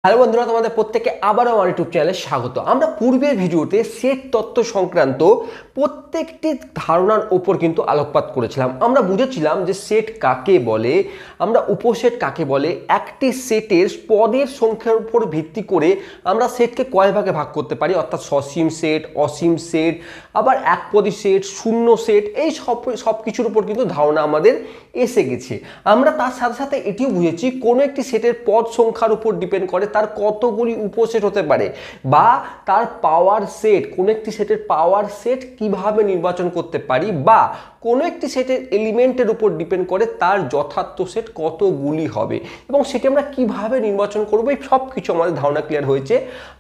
Hello বন্ধুরা, তোমাদের প্রত্যেককে আবারও আমার ইউটিউব চ্যানেলে স্বাগত। আমরা পূর্বের ভিডিওতে সেট তত্ত্ব সংক্রান্ত প্রত্যেকটি ধারণার ওপর কিন্তু আলোকপাত করেছিলাম। আমরা বুঝেছিলাম যে সেট কাকে বলে, আমরা উপসেট কাকে বলে, একটি সেটের পদের সংখ্যার উপর ভিত্তি করে আমরা সেটকে কয় ভাগে ভাগ করতে পারি, অর্থাৎ সসীম সেট, অসীম সেট, আবার একপদী সেট, শূন্য সেট, এই সব কিছুর উপর কিন্তু ধারণা আমাদের এসে গেছে। আমরা তার সাথে সাথে এটিও বুঝেছি কোনো একটি সেটের পদ সংখ্যার উপর ডিপেন্ড করে তার কতগুলি উপসেট হতে পারে, বা তার পাওয়ার সেট, কোনো একটি সেটের পাওয়ার সেট কিভাবে নির্বাচন করতে পারি, বা কোনো একটি সেটের এলিমেন্টের উপর ডিপেন্ড করে তার যথার্থ সেট কতগুলি হবে এবং সেটি আমরা কিভাবে নির্বাচন করবো, এই সব কিছু আমাদের ধারণা ক্লিয়ার হয়েছে।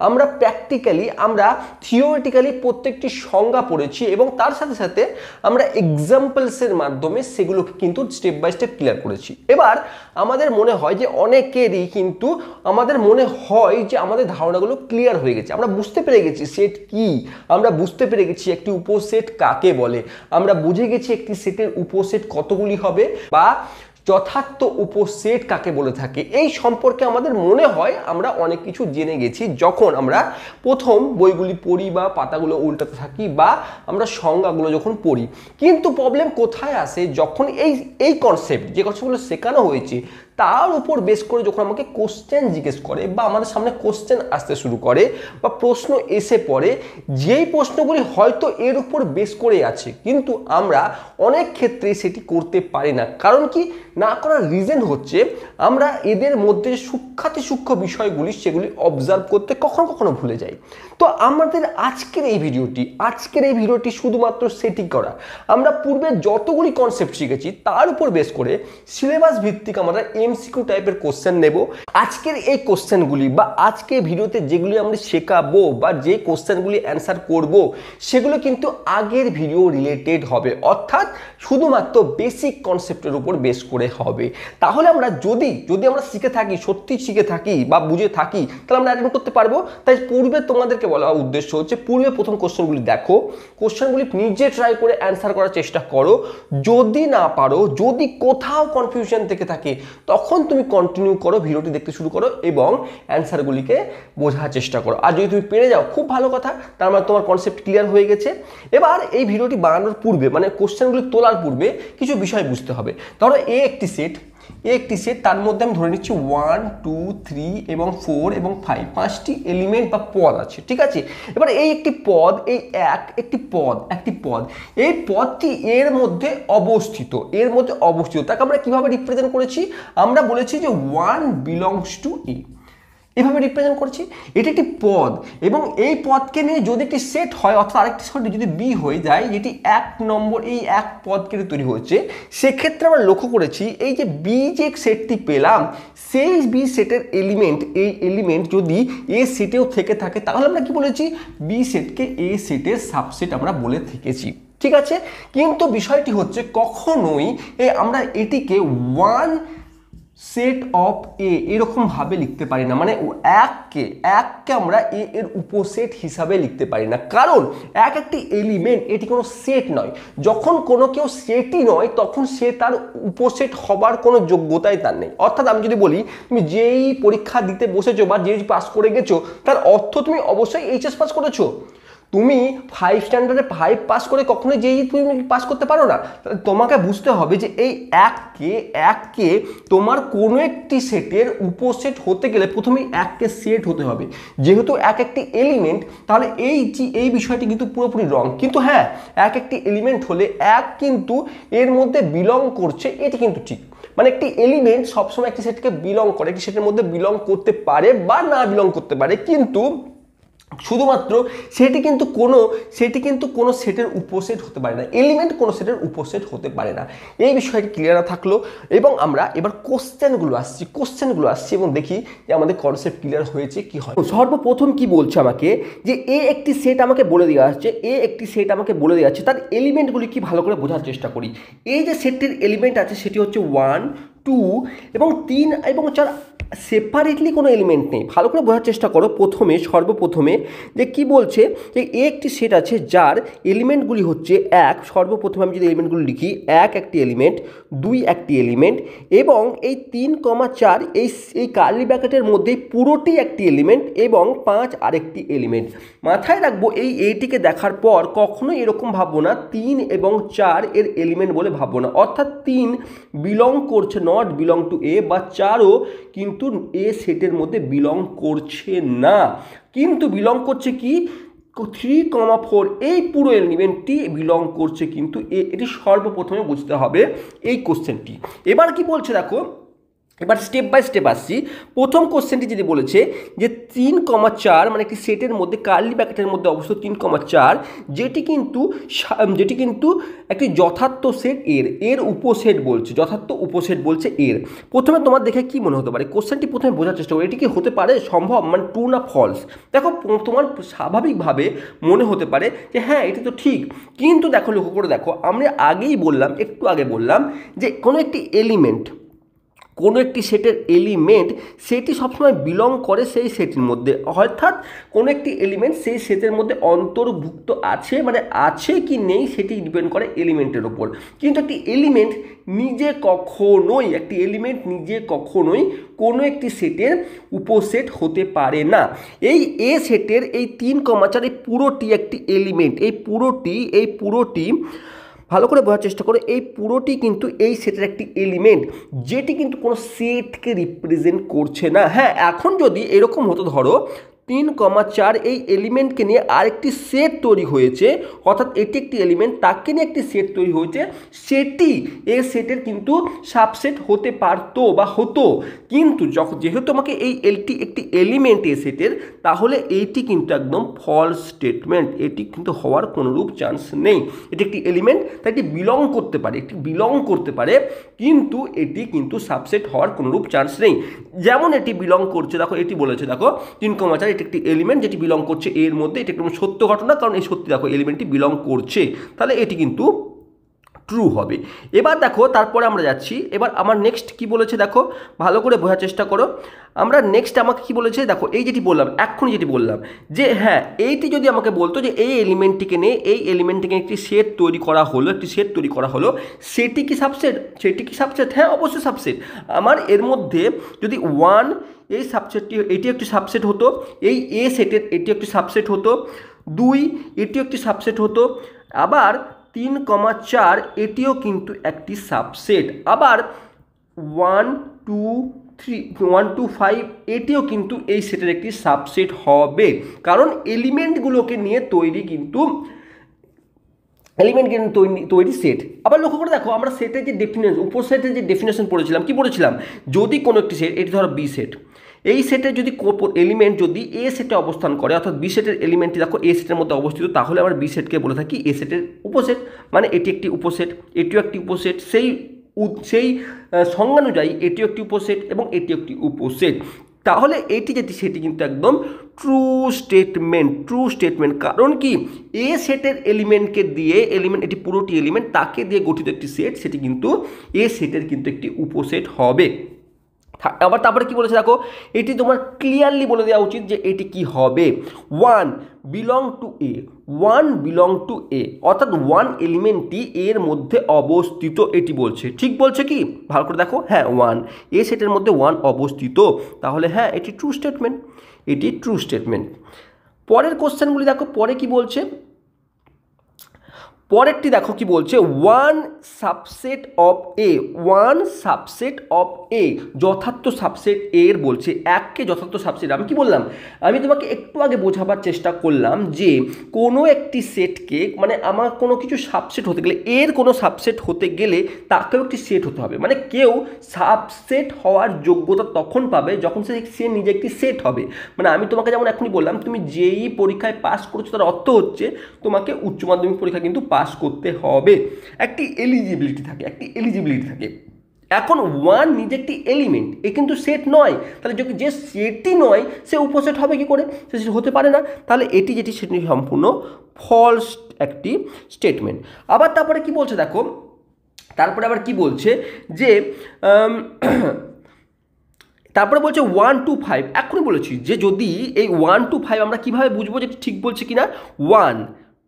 আমরা প্র্যাকটিক্যালি, আমরা থিওরিটিক্যালি প্রত্যেকটি সংজ্ঞা পড়েছি এবং তার সাথে সাথে আমরা এক্সাম্পলসের মাধ্যমে সেগুলোকে কিন্তু স্টেপ বাই স্টেপ ক্লিয়ার করেছি। এবার আমাদের মনে হয় যে অনেকেরই কিন্তু আমাদের মনে হয় যে আমাদের ধারণাগুলো ক্লিয়ার হয়ে গেছে, আমরা বুঝতে পেরে গেছি সেট কি, আমরা বুঝতে পেরে গেছি একটি উপসেট কাকে বলে, আমরা বুঝে গেছি একটি সেটের উপসেট কতগুলি হবে, বা যথার্থ উপসেট কাকে বলে থাকে, এই সম্পর্কে আমাদের মনে হয় আমরা অনেক কিছু জেনে গেছি যখন আমরা প্রথম বইগুলি পড়ি বা পাতাগুলো উল্টাতে থাকি বা আমরা সংজ্ঞাগুলো যখন পড়ি। কিন্তু প্রবলেম কোথায় আসে, যখন এই কনসেপ্ট, যে কনসেপ্টগুলো শেখানো হয়েছে তার উপর বেস করে যখন আমাকে কোশ্চেন জিজ্ঞেস করে বা আমাদের সামনে কোশ্চেন আসতে শুরু করে বা প্রশ্ন এসে পড়ে, যেই প্রশ্নগুলি হয়তো এর উপর বেস করে আছে কিন্তু আমরা অনেক ক্ষেত্রে সেটি করতে পারি না। কারণ কি না করার রিজন হচ্ছে আমরা এদের মধ্যে সূক্ষ্ম বিষয়গুলি সেগুলি অবজার্ভ করতে কখনো কখনো ভুলে যাই। তো আমাদের আজকের এই ভিডিওটি শুধুমাত্র সেটিং করা। আমরা পূর্বে যতগুলি কনসেপ্ট শিখেছি তার উপর বেস করে সিলেবাস ভিত্তিক আমরা এমসিকিউ টাইপের কোশ্চেন নেব। আজকের এই কোশ্চেনগুলি বা আজকে ভিডিওতে যেগুলি আমরা শেখাবো বা যে কোশ্চেনগুলি অ্যান্সার করব সেগুলো কিন্তু আগের ভিডিও রিলেটেড হবে, অর্থাৎ শুধুমাত্র বেসিক কনসেপ্টের উপর বেস করে হবে। তাহলে আমরা যদি আমরা শিখে থাকি, সত্যি শিখে থাকি বা বুঝে থাকি, তাহলে আমরা অ্যাটেন্ড করতে পারবো। তাই পূর্বে তোমাদেরকে বলা উদ্দেশ্য হচ্ছে পূর্বে প্রথম কোশ্চেনগুলি দেখো, কোশ্চেনগুলি নিজে ট্রাই করে অ্যান্সার করার চেষ্টা করো। যদি না পারো, যদি কোথাও কনফিউশন থেকে থাকে, তখন তুমি কন্টিনিউ করো, ভিডিওটি দেখতে শুরু করো এবং অ্যান্সারগুলিকে বোঝার চেষ্টা করো। আর যদি তুমি পেরে যাও খুব ভালো কথা, তার মানে তোমার কনসেপ্ট ক্লিয়ার হয়ে গেছে। এবার এই ভিডিওটি বানানোর পূর্বে, মানে কোশ্চেনগুলি তোলার পূর্বে কিছু বিষয় বুঝতে হবে। ধরো একটি সেট, তার মধ্যে আমি ধরে নিচ্ছি 1, 2, 3 এবং 4 এবং 5, 5টি এলিমেন্ট বা পদ আছে, ঠিক আছে। এবার এই একটি পদ, একটি পদ, এই পদটি এর মধ্যে অবস্থিত, তাকে আমরা কিভাবে রিপ্রেজেন্ট করেছি, আমরা বলেছি যে 1 বিলংস টু এ, এভাবে রিপ্রেজেন্ট করছি। এটি একটি পদ এবং এই পদকে নিয়ে যদি একটি সেট হয়, অর্থাৎ আরেকটি সেট যদি বি হয়ে যায়, যেটি এক নম্বর এই এক পদকে তৈরি হচ্ছে, সেক্ষেত্রে আমরা লক্ষ্য করেছি এই যে বি যে সেটটি পেলাম, সেই বি সেটের এই এলিমেন্ট যদি এ সেটেও থেকে থাকে, তাহলে আমরা কি বলেছি, বি সেটকে এ সেটের সাবসেট আমরা বলে থেকেছি, ঠিক আছে। কিন্তু বিষয়টি হচ্ছে কখনোই আমরা এটিকে 1 সেট অফ এ এরকম ভাবে লিখতে পারি না, মানে এককে আমরা এ এর উপসেট হিসাবে লিখতে পারি না, কারণ একটি এলিমেন্ট এটি কোনো সেট নয়। যখন কোনো কেউ সেটই নয়, তখন সে তার উপসেট হবার কোনো যোগ্যতাই তার নেই। অর্থাৎ আমি যদি বলি তুমি যেই পরীক্ষা দিতে বসেছো বা যেই পাস করে গেছো, তার অর্থ তুমি অবশ্যই এইচএস পাস করেছো। তুমি 5 স্ট্যান্ডার্ডে 5 পাস করে কখনোই যেই তুমি পাস করতে পারো না। তোমাকে বুঝতে হবে যে এই এককে তোমার কোনো একটি সেটের উপসেট হতে গেলে প্রথমে এককে সেট হতে হবে। যেহেতু একটি এলিমেন্ট, তাহলে এই বিষয়টি কিন্তু পুরোপুরি রং। কিন্তু হ্যাঁ, একটি এলিমেন্ট হলে এক কিন্তু এর মধ্যে বিলং করছে, এটি কিন্তু ঠিক। মানে একটি এলিমেন্ট সবসময় একটি সেটকে বিলং করে, একটি সেটের মধ্যে বিলং করতে পারে বা না বিলং করতে পারে, কিন্তু শুধুমাত্র সেটি কিন্তু কোনো সেটের উপসেট হতে পারে না, এলিমেন্ট কোনো সেটের উপসেট হতে পারে না। এই বিষয়টি ক্লিয়ার থাকলো এবং আমরা এবার কোশ্চেনগুলো আসছি এবং দেখি যে আমাদের কনসেপ্ট ক্লিয়ার হয়েছে কি হয়। সর্বপ্রথম কি বলছে আমাকে, যে একটি সেট আমাকে বলে দেওয়া আছে, তার এলিমেন্টগুলি কি ভালো করে বোঝার চেষ্টা করি। এই যে সেটটির এলিমেন্ট আছে সেটি হচ্ছে 1, 2 এবং 3 এবং 4 সেপারেটলি কোনো এলিমেন্ট নেই। ভালো করে বোঝার চেষ্টা করো। সর্বপ্রথমে যে কি বলছে যে একটি সেট আছে যার এলিমেন্টগুলি হচ্ছে এক, সর্বপ্রথমে আমি যদি এলিমেন্টগুলি লিখি, এক একটি এলিমেন্ট, দুই একটি এলিমেন্ট, এবং এই 3,4 এই কার্লি ব্র্যাকেটের মধ্যে পুরোটি একটি এলিমেন্ট, এবং 5 আরেকটি এলিমেন্ট। মাথায় রাখবো এই এইটিকে দেখার পর কখনোই এরকম ভাববো না 3 এবং 4 এর এলিমেন্ট বলে ভাববো না, অর্থাৎ 3 বিলং করছে, নট বিলং টু এ, বা 4ও কিন্তু এ সেটের মধ্যে বিলং করছে না, কিন্তু বিলং করছে কি 3,4 এই পুরো এলিমেন্টটি বিলং করছে কিন্তু এটি সর্বপ্রথমে বুঝতে হবে এই কোশ্চেনটি। এবার কি বলছে দেখো, এবার স্টেপ বাই স্টেপ আসছি। প্রথম কোশ্চেনটি যদি বলেছে যে 3,4 মানে একটি সেটের মধ্যে কার্লি ব্র্যাকেটের মধ্যে অবস্থিত 3,4 যেটি কিন্তু একটি যথার্থ সেট এর উপসেট বলছে, যথার্থ উপসেট বলছে এর। প্রথমে তোমার দেখে কি মনে হতে পারে, কোশ্চেনটি প্রথমে বোঝার চেষ্টা করো, এটি কি হতে পারে সম্ভব, মানে ট্রু না ফলস। দেখো তোমার স্বাভাবিকভাবে মনে হতে পারে যে হ্যাঁ এটি তো ঠিক, কিন্তু দেখো লক্ষ্য করে দেখো, আমরা একটু আগে বললাম যে কোনো একটি সেটের এলিমেন্ট সেটি সবসময় বিলং করে সেই সেটের মধ্যে, অর্থাৎ কোনো একটি এলিমেন্ট সেই সেটের মধ্যে অন্তর্ভুক্ত আছে, মানে আছে কি নেই সেটি ডিপেন্ড করে এলিমেন্টের ওপর। কিন্তু একটি এলিমেন্ট নিজে কখনোই কোনো একটি সেটের উপসেট হতে পারে না। এই এ সেটের এই 3,4 এই পুরোটি একটি এলিমেন্ট, এই পুরোটি ভালো করে বোঝার চেষ্টা করো, এই পুরোটি কিন্তু এই সেটের একটি এলিমেন্ট, যেটি কিন্তু কোনো সেটকে রিপ্রেজেন্ট করছে না। হ্যাঁ, এখন যদি এরকম হতো, ধরো 3,4 এই এলিমেন্টকে নিয়ে আরেকটি সেট তৈরি হয়েছে, অর্থাৎ এটি একটি এলিমেন্ট, তাকে নিয়ে একটি সেট তৈরি হয়েছে, সেটি এই সেটের কিন্তু সাবসেট হতে পারতো বা হতো, কিন্তু যেহেতু আমাকে একটি এলিমেন্ট এই সেটের, তাহলে এইটি কিন্তু একদম ফলস স্টেটমেন্ট, এটি কিন্তু হওয়ার কোনোরূপ চান্স নেই। এটি একটি এলিমেন্ট, তাই এটি বিলং করতে পারে, কিন্তু এটি কিন্তু সাবসেট হওয়ার কোনোরূপ চান্স নেই। যেমন এটি বিলং করছে, দেখো এটি বলেছে, দেখো 3,4 এটি একটি এলিমেন্ট যেটি বিলং করছে এর মধ্যে, এটি একদম সত্য ঘটনা, কারণ এই সত্যি দেখো এলিমেন্টটি বিলং করছে, তাহলে এটি কিন্তু ট্রু হবে। এবার দেখো তারপরে আমরা যাচ্ছি, এবার আমার নেক্সট কি বলেছে দেখো, ভালো করে বোঝার চেষ্টা করো। আমরা নেক্সট আমাকে কি বলেছে দেখো, যেটি বললাম যে হ্যাঁ এইটি যদি আমাকে বলতো যে এই এলিমেন্টটিকে নিয়ে একটি সেট তৈরি করা হলো, সেটি কি সাবসেট? হ্যাঁ, অবশ্যই সাবসেট। আমার এর মধ্যে যদি 1 এই সাবসেটটি, এটি একটি সাবসেট হতো, এই এ সেটের এটি একটি সাবসেট হতো, 2 এটিও একটি সাবসেট হতো, আবার 3,4 এটিও কিন্তু একটি সাবসেট, আবার 1, 2, 5 এটিও কিন্তু এই সেটের একটি সাবসেট হবে, কারণ এলিমেন্টগুলোকে নিয়ে তৈরি সেট। আবার লক্ষ্য করে দেখো, আমরা সেটের যে উপসেটের যে ডেফিনেশন পড়েছিলাম, যদি কোনো একটি সেট, এটি ধরো বি সেট, এই সেটের যদি এলিমেন্ট যদি এ সেটে অবস্থান করে, অর্থাৎ বি সেটের এলিমেন্টটি দেখো এ সেটের মধ্যে অবস্থিত, তাহলে আমরা বি সেটকে বলে থাকি এ সেটের উপসেট, মানে এটি একটি উপসেট, এটিও একটি উপসেট, সেই সংজ্ঞানুযায়ী এটিও একটি উপসেট এবং এটি একটি উপসেট। তাহলে সেটি কিন্তু একদম ট্রু স্টেটমেন্ট, কারণ কি এ সেটের এলিমেন্টকে দিয়ে, এটি পুরোটি এলিমেন্ট, তাকে দিয়ে গঠিত একটি সেট, সেটি কিন্তু এ সেটের কিন্তু একটি উপসেট হবে। আবার তারপরে কি বলেছে দেখো, এটি তোমার ক্লিয়ারলি বলে দেওয়া উচিত যে এটি কি হবে, 1 বিলং টু এ, অর্থাৎ 1 এলিমেন্টটি এর মধ্যে অবস্থিত, এটি বলছে, ঠিক বলছে কি? ভালো করে দেখো, হ্যাঁ 1 এ সেটের মধ্যে 1 অবস্থিত, তাহলে হ্যাঁ এটি ট্রু স্টেটমেন্ট। পরের কোশ্চেনগুলি দেখো, পরে কি বলছে, পরেরটি দেখো কি বলছে, 1 সাবসেট অফ এ, যথার্থ সাবসেট এর বলছে, এককে যথার্থ সাবসেট। আমি কি বললাম, আমি তোমাকে একটু আগে বোঝাবার চেষ্টা করলাম যে কোনো একটি সেটকে, মানে আমার কোনো কিছু সাবসেট হতে গেলে, এর কোনো সাবসেট হতে গেলে তাকেও একটি সেট হতে হবে, মানে কেউ সাবসেট হওয়ার যোগ্যতা তখন পাবে যখন সে নিজে একটি সেট হবে। মানে আমি তোমাকে যেমন এখনই বললাম, তুমি যেই পরীক্ষায় পাস করেছো তার অর্থ হচ্ছে তোমাকে উচ্চ মাধ্যমিক পরীক্ষা কিন্তু পাস করতে হবে, একটি এলিজিবিলিটি থাকে। এখন 1 নিজে একটি এলিমেন্ট, এ কিন্তু সেট নয়, তাহলে যে সেটই নয় সে উপসেট হবে কি করে? সে হতে পারে না, তাহলে সেটি সম্পূর্ণ ফলস একটি স্টেটমেন্ট। আবার তারপরে কি বলছে দেখো, তারপরে আবার কি বলছে যে তারপরে বলছে 1 to 5, এখনই বলেছি যে যদি এই 1 to 5 আমরা কিভাবে বুঝবো যে ঠিক বলছে কিনা। 1,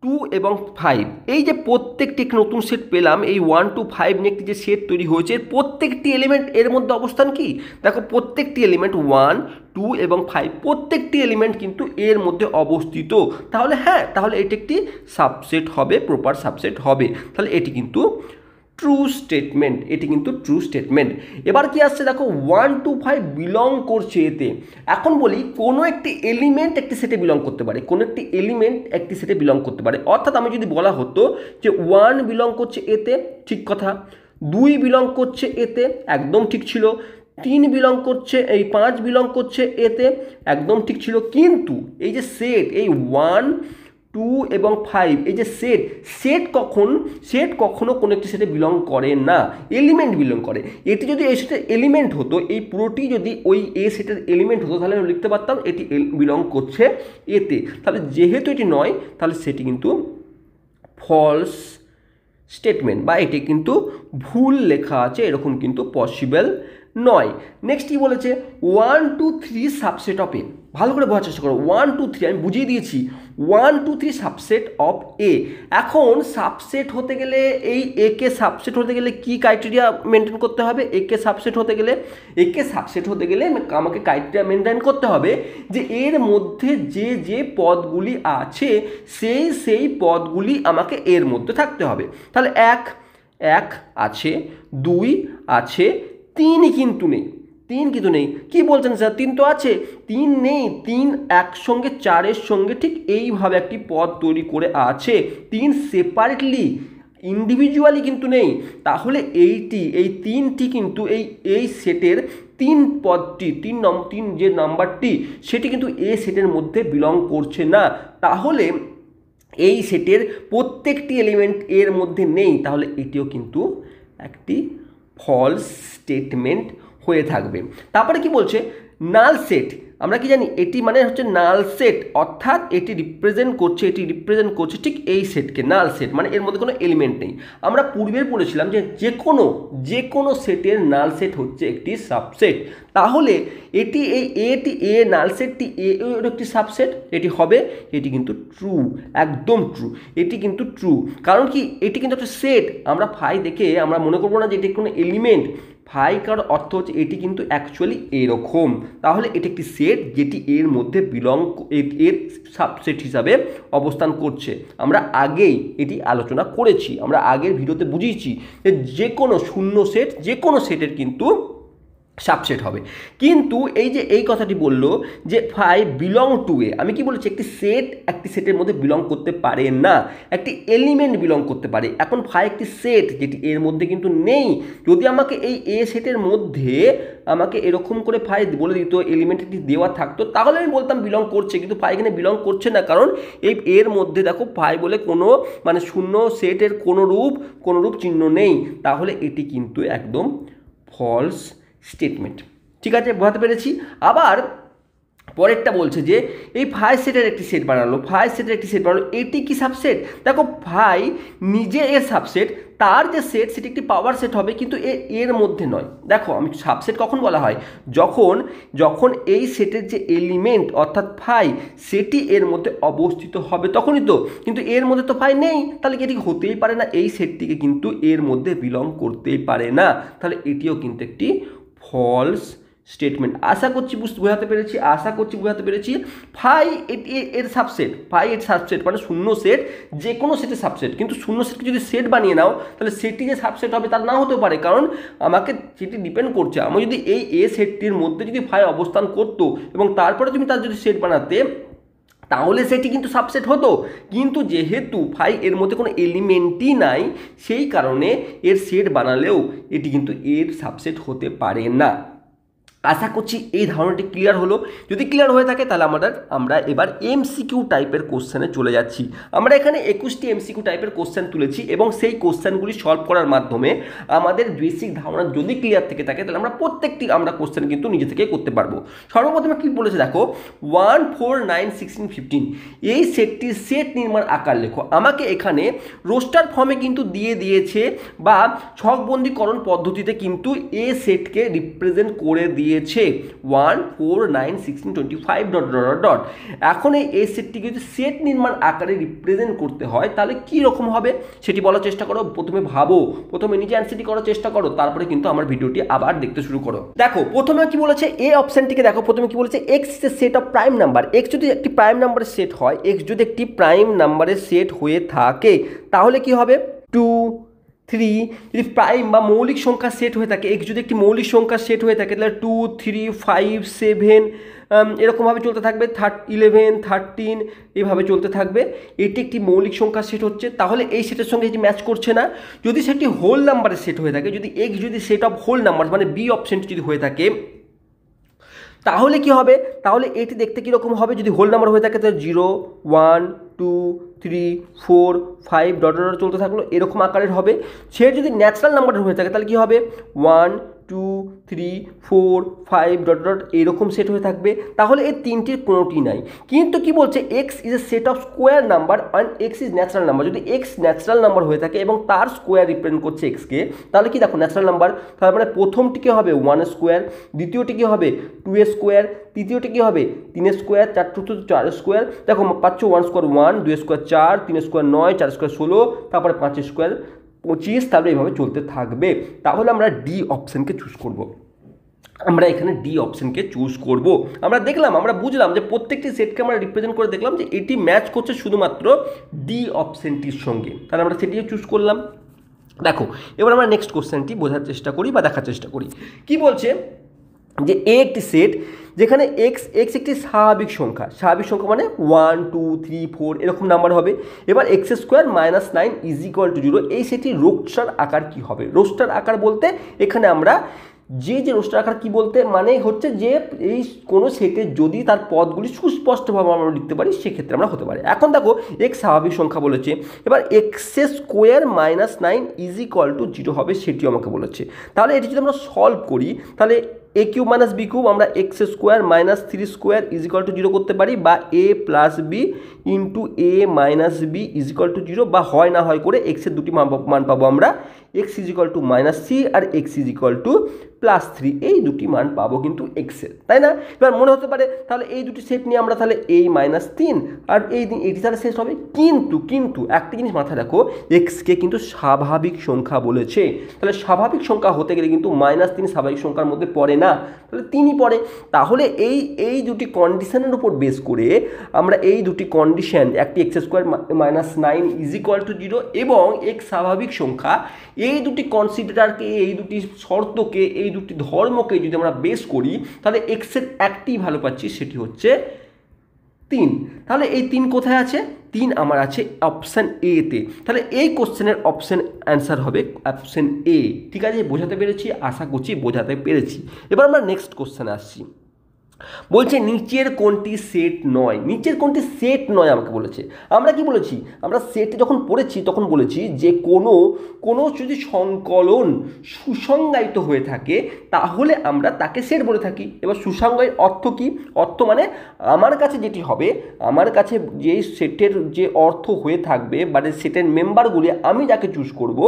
2 এবং 5, এই যে প্রত্যেকটি নতুন সেট পেলাম, এই 1 to 5 নিয়ে একটি যে সেট তৈরি হয়েছে, প্রত্যেকটি এলিমেন্ট এর মধ্যে অবস্থান কি, দেখো প্রত্যেকটি এলিমেন্ট 1, 2 এবং 5 প্রত্যেকটি এলিমেন্ট কিন্তু এর মধ্যে অবস্থিত। তাহলে হ্যাঁ, তাহলে এটি একটি সাবসেট হবে, প্রপার সাবসেট হবে। তাহলে এটি কিন্তু ট্রু স্টেটমেন্ট, এটি কিন্তু ট্রু স্টেটমেন্ট। এবার কি আসছে দেখো, 1 to 5 বিলং করছে এতে। এখন বলি কোনো একটি এলিমেন্ট একটি সেটে বিলং করতে পারে, কোনো একটি এলিমেন্ট একটি সেটে বিলং করতে পারে। অর্থাৎ আমি যদি বলা হতো যে 1 বিলং করছে এতে, ঠিক কথা। 2 বিলং করছে এতে, একদম ঠিক ছিল। 3 বিলং করছে, এই 5 বিলং করছে এতে, একদম ঠিক ছিল। কিন্তু এই যে সেট, এই 1, 2 এবং 5, এই যে সেট কখনো কোনো একটি সেটে বিলং করে না, এলিমেন্ট বিলং করে। এটি যদি এই সেটের এলিমেন্ট হতো, এই পুরোটি যদি ওই এ সেটের এলিমেন্ট হতো, তাহলে আমি লিখতে পারতাম এটি বিলং করছে এতে। তাহলে যেহেতু এটি নয়, তাহলে সেটি কিন্তু ফলস স্টেটমেন্ট, বা এটি কিন্তু ভুল লেখা আছে, এরকম কিন্তু পসিবল নয়। নেক্সট কি বলেছে, 1 to 3 সাবসেট অফ এ। ভালো করে বোঝার চেষ্টা করো, 1 to 3 আমি বুঝিয়ে দিয়েছি, 1 to 3 সাবসেট অফ এ। এখন সাবসেট হতে গেলে, এই এ কে সাবসেট হতে গেলে কি ক্রাইটেরিয়া মেনটেন করতে হবে? এ কে সাবসেট হতে গেলে আমাকে ক্রাইটেরিয়া মেনটেন করতে হবে যে এর মধ্যে যে পদগুলি আছে, সেই পদগুলি আমাকে এর মধ্যে থাকতে হবে। তাহলে 1 আছে, 2 আছে, 3 কিন্তু নেই। কি বলছেন স্যার, 3 তো আছে, 3 নেই। 3 একসঙ্গে 4-এর সঙ্গে ঠিক এইভাবে একটি পদ তৈরি করে আছে, 3 সেপারেটলি ইন্ডিভিজুয়ালি কিন্তু নেই। তাহলে এই 3টি কিন্তু এই সেটের 3 পদটি, 3 যে নাম্বারটি, সেটি কিন্তু এ সেটের মধ্যে বিলং করছে না। তাহলে এই সেটের প্রত্যেকটি এলিমেন্ট এর মধ্যে নেই, তাহলে এটিও কিন্তু একটি ফলস স্টেটমেন্ট হয়ে থাকবে। তারপরে কি বলছে, নাল সেট। আমরা কি জানি, এটি মানে হচ্ছে নাল সেট, অর্থাৎ এটি রিপ্রেজেন্ট করছে ঠিক এই সেটকে। নাল সেট মানে এর মধ্যে কোনো এলিমেন্ট নেই। আমরা পূর্বে পড়েছিলাম যে যে কোনো সেটের নাল সেট হচ্ছে একটি সাবসেট। তাহলে এটি এ নাল সেটটি এর একটি সাবসেট, এটি হবে, এটি কিন্তু ট্রু, একদম ট্রু, এটি কিন্তু ট্রু। কারণ কি, এটি কিন্তু একটা সেট। আমরা ফাই দেখে আমরা মনে করবো না যে এটি কোনো এলিমেন্ট। ফাই কার অর্থ হচ্ছে এটি কিন্তু অ্যাকচুয়ালি এরকম। তাহলে এটি একটি সেট যেটি এর মধ্যে এর সাবসেট হিসাবে অবস্থান করছে। আমরা আগেই এটি আলোচনা করেছি, আমরা আগের ভিডিওতে বুঝিয়েছি যে কোনো শূন্য সেট, যে কোনো সেটের কিন্তু সাবসেট হবে। কিন্তু এই কথাটি বললো যে 5 বিলং টু এ, আমি কি বলেছি, একটি সেটের মধ্যে বিলং করতে পারে না, একটি এলিমেন্ট বিলং করতে পারে। এখন 5 একটি সেট যেটি এর মধ্যে কিন্তু নেই। যদি আমাকে এই এ সেটের মধ্যে আমাকে এরকম করে 5 বলে দিত, এলিমেন্ট একটি দেওয়া থাকতো, তাহলে আমি বলতাম বিলং করছে। কিন্তু 5 এখানে বিলং করছে না, কারণ এর মধ্যে দেখো 5 বলে কোনো মানে শূন্য সেটের কোনো রূপ চিহ্ন নেই। তাহলে এটি কিন্তু একদম ফলস স্টেটমেন্ট। ঠিক আছে, বোঝাতে পেরেছি। আবার পরেরটা বলছে যে এই 5 সেটের একটি সেট বানালো, এটি কি সাবসেট? দেখো 5 নিজে এর সাবসেট, তার যে সেট সেটি একটি পাওয়ার সেট হবে, কিন্তু এর মধ্যে নয়। দেখো, আমি সাবসেট কখন বলা হয়, যখন এই সেটের যে এলিমেন্ট অর্থাৎ 5 সেটি এর মধ্যে অবস্থিত হবে, তখনই তো। কিন্তু এর মধ্যে তো 5 নেই, তাহলে এটি হতেই পারে না, এই সেটটিকে কিন্তু এর মধ্যে বিলং করতেই পারে না। তাহলে এটিও কিন্তু একটি ফলস স্টেটমেন্ট। আশা করছি বোঝাতে পেরেছি। 5 এর সাবসেট মানে শূন্য সেট, যে কোনো সেটের সাবসেট। কিন্তু শূন্য সেটকে যদি সেট বানিয়ে নাও, তাহলে সেটটি যে সাবসেট হবে তার না হতেও পারে, কারণ আমাকে সেটি ডিপেন্ড করছে। আমি যদি এই এ সেটটির মধ্যে যদি 5 অবস্থান করতো এবং তারপরে তুমি তার যদি সেট বানাতে, তাহলে সেটি কিন্তু সাবসেট হতো। কিন্তু যেহেতু 5 এর মধ্যে কোনো এলিমেন্টই নাই, সেই কারণে এর সেট বানালেও এটি কিন্তু এর সাবসেট হতে পারে না। আশা করছি এই ধারণাটি ক্লিয়ার হলো। যদি ক্লিয়ার হয়ে থাকে, তাহলে আমরা এবার এমসিকিউ টাইপের কোশ্চেনে চলে যাচ্ছি। আমরা এখানে 21টি এমসিকিউ টাইপের কোশ্চেন তুলেছি, এবং সেই কোশ্চেনগুলি সলভ করার মাধ্যমে আমাদের বেসিক ধারণা যদি ক্লিয়ার থেকে থাকে, তাহলে আমরা প্রত্যেকটি কোশ্চেন কিন্তু নিজে থেকে করতে পারবো। সর্বপ্রথমে কি বলেছে দেখো, 1 4 9 16 15 এই সেটটির সেট নির্মাণ আকার লেখো। আমাকে এখানে রোস্টার ফর্মে কিন্তু দিয়ে দিয়েছে, বা ছকবন্দীকরণ পদ্ধতিতে কিন্তু এ সেটকে রিপ্রেজেন্ট করে দিয়ে দিয়েছে 1 4 9 16 25 ডট ডট ডট ডট। এখন এই সেটটিকে যদি সেট নির্মাণ আকারে রিপ্রেজেন্ট করতে হয় তাহলে কী রকম হবে সেটি বলার চেষ্টা করো। প্রথমে ভাবো, প্রথমে নিজে অ্যান্সারটি করার চেষ্টা করো, তারপরে কিন্তু আমার ভিডিওটি আবার দেখতে শুরু করো। দেখো প্রথমে কি বলেছে, এ অপশনটিকে দেখো, প্রথমে কি বলেছে, x is a set of prime number. X যদি একটি প্রাইম নাম্বারের সেট হয়, এক্স যদি একটি প্রাইম নাম্বারের সেট হয়ে থাকে তাহলে কি হবে 2 3, যদি প্রাইম বা মৌলিক সংখ্যা সেট হয়ে থাকে, এক্স যদি একটি মৌলিক সংখ্যা সেট হয়ে থাকে তাহলে 2 3 5 7 এরকমভাবে চলতে থাকবে, 11 13 এইভাবে চলতে থাকবে। এটি একটি মৌলিক সংখ্যা সেট হচ্ছে, তাহলে এই সেটের সঙ্গে এটি ম্যাচ করছে না। যদি সেটি হোল নাম্বারের সেট হয়ে থাকে, যদি এক্স যদি সেট অফ হোল নাম্বার মানে বি অপশনটি যদি হয়ে থাকে তাহলে কি হবে, তাহলে এটি দেখতে কীরকম হবে, যদি হোল নাম্বার হয়ে থাকে তাহলে 0 1 2 3 4 5 ডট ডট চলতে থাকলো, এরকম আকারের হবে। সে যদি ন্যাচারাল নাম্বার হয়ে থাকে তাহলে কি হবে 1 2 3 4 5 ডট ডট এরকম সেট হয়ে থাকবে। তাহলে এই তিনটির কোনোটি নাই। কিন্তু কি বলছে, x is a set of square number and x is natural number. যদি এক্স ন্যাচারাল নাম্বার হয়ে থাকে এবং তার স্কোয়ার রিপ্রেজেন্ট করছে এক্সকে, তাহলে কি দেখো ন্যাচারাল নাম্বার, তার মানে প্রথমটি হবে 1 স্কোয়ার, দ্বিতীয়টি কি হবে 2 স্কোয়ার, তৃতীয়টি কি হবে 3 স্কোয়ার, 4 স্কোয়ার, দেখো পাচ্ছ 1 স্কোয়ার 1, 2 স্কোয়ার 4, 3 স্কোয়ার 9, 4 স্কোয়ার 16, তারপরে 5 স্কোয়ার 25, তারপরে এইভাবে চলতে থাকবে। তাহলে আমরা ডি অপশানকে চুজ করব। আমরা এখানে ডি অপশানকে চুজ করব। আমরা দেখলাম, আমরা বুঝলাম যে প্রত্যেকটি সেটকে আমরা রিপ্রেজেন্ট করে দেখলাম যে এটি ম্যাচ করছে শুধুমাত্র ডি অপশানটির সঙ্গে, তাহলে আমরা সেটিও চুজ করলাম। দেখো এবার আমরা নেক্সট কোশ্চেনটি বোঝার চেষ্টা করি বা দেখার চেষ্টা করি। কি বলছে যে এ একটি সেট যেখানে এক্স একটি স্বাভাবিক সংখ্যা, স্বাভাবিক সংখ্যা মানে 1 2 3 4 এরকম নাম্বার হবে। এবার x square minus 9 is equal to 0, এই সেটির রোস্টার আকার কি হবে? রোস্টার আকার বলতে এখানে আমরা যে রোস্টার আকার কি বলতে মানে হচ্ছে যে এই কোনো সেটে যদি তার পদগুলি সুস্পষ্টভাবে আমরা লিখতে পারি সেক্ষেত্রে আমরা হতে পারে। এখন দেখো এক্স স্বাভাবিক সংখ্যা বলেছে, এবার x square minus 9 is equal to 0 হবে সেটিও আমাকে বলেছে। তাহলে এটি যদি আমরা সলভ করি তাহলে A cube minus B cube আমরা x square minus 3 square is equal to 0 করতে পারি, বা A plus B into A minus B is equal to 0, বা হয় না হয় করে এক্সের দুটি মান পাবো আমরা, X is equal to minus 3 আর X is equal to plus 3, এই দুটি মান পাবো কিন্তু এক্সের, তাই না? এবার মনে হতে পারে তাহলে এই দুটি সেট নিয়ে আমরা তাহলে এই মাইনাস 3 আর এটি তাহলে শেষ হবে। কিন্তু একটা জিনিস মাথায় রাখো, এক্সকে কিন্তু স্বাভাবিক সংখ্যা বলেছে, তাহলে স্বাভাবিক সংখ্যা হতে গেলে কিন্তু -3 স্বাভাবিক সংখ্যার মধ্যে পড়ে না, তাহলে 3ই পড়ে। তাহলে এই দুটি কন্ডিশনের উপর বেস করে আমরা এই দুটি কন্ডিশন, একটি x square minus 9 is equal to 0 এবং এক্স স্বাভাবিক সংখ্যা, এই দুটি কনসিডারকে, এই দুটি শর্তকে, এই দুটি ধর্মকে যদি আমরা বেস করি তাহলে এক্সের একটি ভালো পাচ্ছি, সেটি হচ্ছে 3। তাহলে এই 3 কোথায় আছে? 3 আমার আছে অপশান এ তে। তাহলে এই কোশ্চেনের অপশান অ্যান্সার হবে অপশান এ। ঠিক আছে, বোঝাতে পেরেছি? আশা করছি বোঝাতে পেরেছি। এবার আমরা নেক্সট কোশ্চেনে আসছি। বলছে নিচের কোনটি সেট নয়? নিচের কোনটি সেট নয় আমাকে বলেছে। আমরা কি বলেছি, আমরা সেটে যখন পড়েছি তখন বলেছি যে কোনো যদি সংকলন সুসংজ্ঞায়িত হয়ে থাকে তাহলে আমরা তাকে সেট বলে থাকি। এবার সুসংজ্ঞায়ের অর্থ কি? অর্থ মানে আমার কাছে যেটি হবে, আমার কাছে যে সেটের যে অর্থ হয়ে থাকবে বা সেটের মেম্বারগুলি আমি যাকে চুজ করব,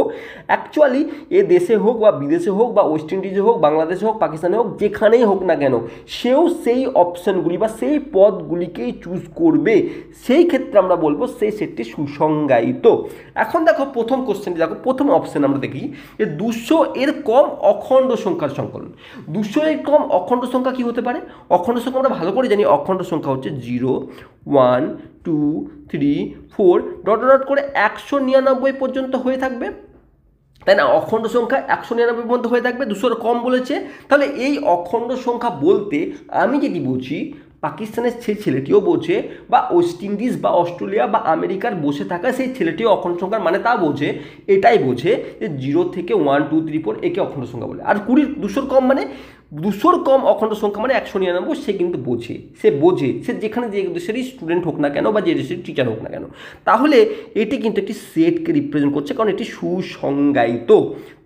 অ্যাকচুয়ালি এ দেশে হোক বা বিদেশে হোক বা ওয়েস্ট ইন্ডিজে হোক, বাংলাদেশে হোক, পাকিস্তানে হোক, যেখানেই হোক না কেন, সেও সেই অপশানগুলি বা সেই পদগুলিকেই চুজ করবে। সেই ক্ষেত্রে আমরা বলবো সেই সেটটি সুসংজ্ঞায়িত। এখন দেখো প্রথম কোশ্চেনটি দেখো, প্রথম অপশান আমরা দেখি যে 200 এর কম অখণ্ড সংখ্যার সংকলন। 200 এর কম অখণ্ড সংখ্যা কি হতে পারে? অখণ্ড সংখ্যা আমরা ভালো করে জানি, অখণ্ড সংখ্যা হচ্ছে 0 1 2 3 4 ডট ডট করে 199 পর্যন্ত হয়ে থাকবে, তাই না? অখণ্ড সংখ্যা 199 পর্যন্ত হয়ে থাকবে, 200 কম বলেছে। তাহলে এই অখণ্ড সংখ্যা বলতে আমি যদি বুঝি, পাকিস্তানের সেই ছেলেটিও বোঝে, বা ওয়েস্ট ইন্ডিজ বা অস্ট্রেলিয়া বা আমেরিকার বসে থাকা সেই ছেলেটিও অখণ্ড সংখ্যার মানে তা বোঝে, এটাই বোঝে যে 0 থেকে 1 2 3 4 একে অখণ্ড সংখ্যা বলে। আর 200 কম মানে 200 কম অখণ্ড সংখ্যা মানে 199, সে কিন্তু বোঝে, সে যেখানে যে দেশেরই স্টুডেন্ট হোক না কেন বা যে দেশের টিচার হোক না কেন। তাহলে এটি কিন্তু একটি সেটকে রিপ্রেজেন্ট করছে, কারণ এটি সুসংজ্ঞায়িত।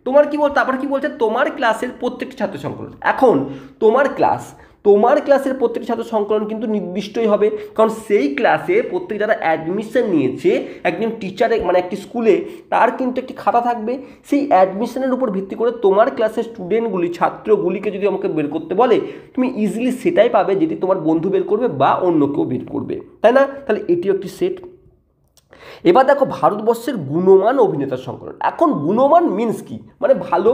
তোমার কি বল, তারপর কি বলছে, তোমার ক্লাসের প্রত্যেকটি ছাত্র সংকলন। এখন তোমার ক্লাস, তোমার ক্লাসের প্রত্যেকটি ছাত্র সংকলন কিন্তু নির্দিষ্টই হবে, কারণ সেই ক্লাসে প্রত্যেক যারা অ্যাডমিশন নিয়েছে একজন টিচারে মানে একটি স্কুলে তার কিন্তু একটি খাতা থাকবে। সেই অ্যাডমিশনের উপর ভিত্তি করে তোমার ক্লাসের স্টুডেন্টগুলি ছাত্রগুলিকে যদি আমাকে বের করতে বলে তুমি ইজিলি সেটাই পাবে যেটি তোমার বন্ধু বের করবে বা অন্য কেউ বের করবে, তাই না? তাহলে এটিও একটি সেট। এবার দেখো ভারতবর্ষের গুণমান অভিনেতার সংকলন। এখন গুণমান মিন্স কি, মানে ভালো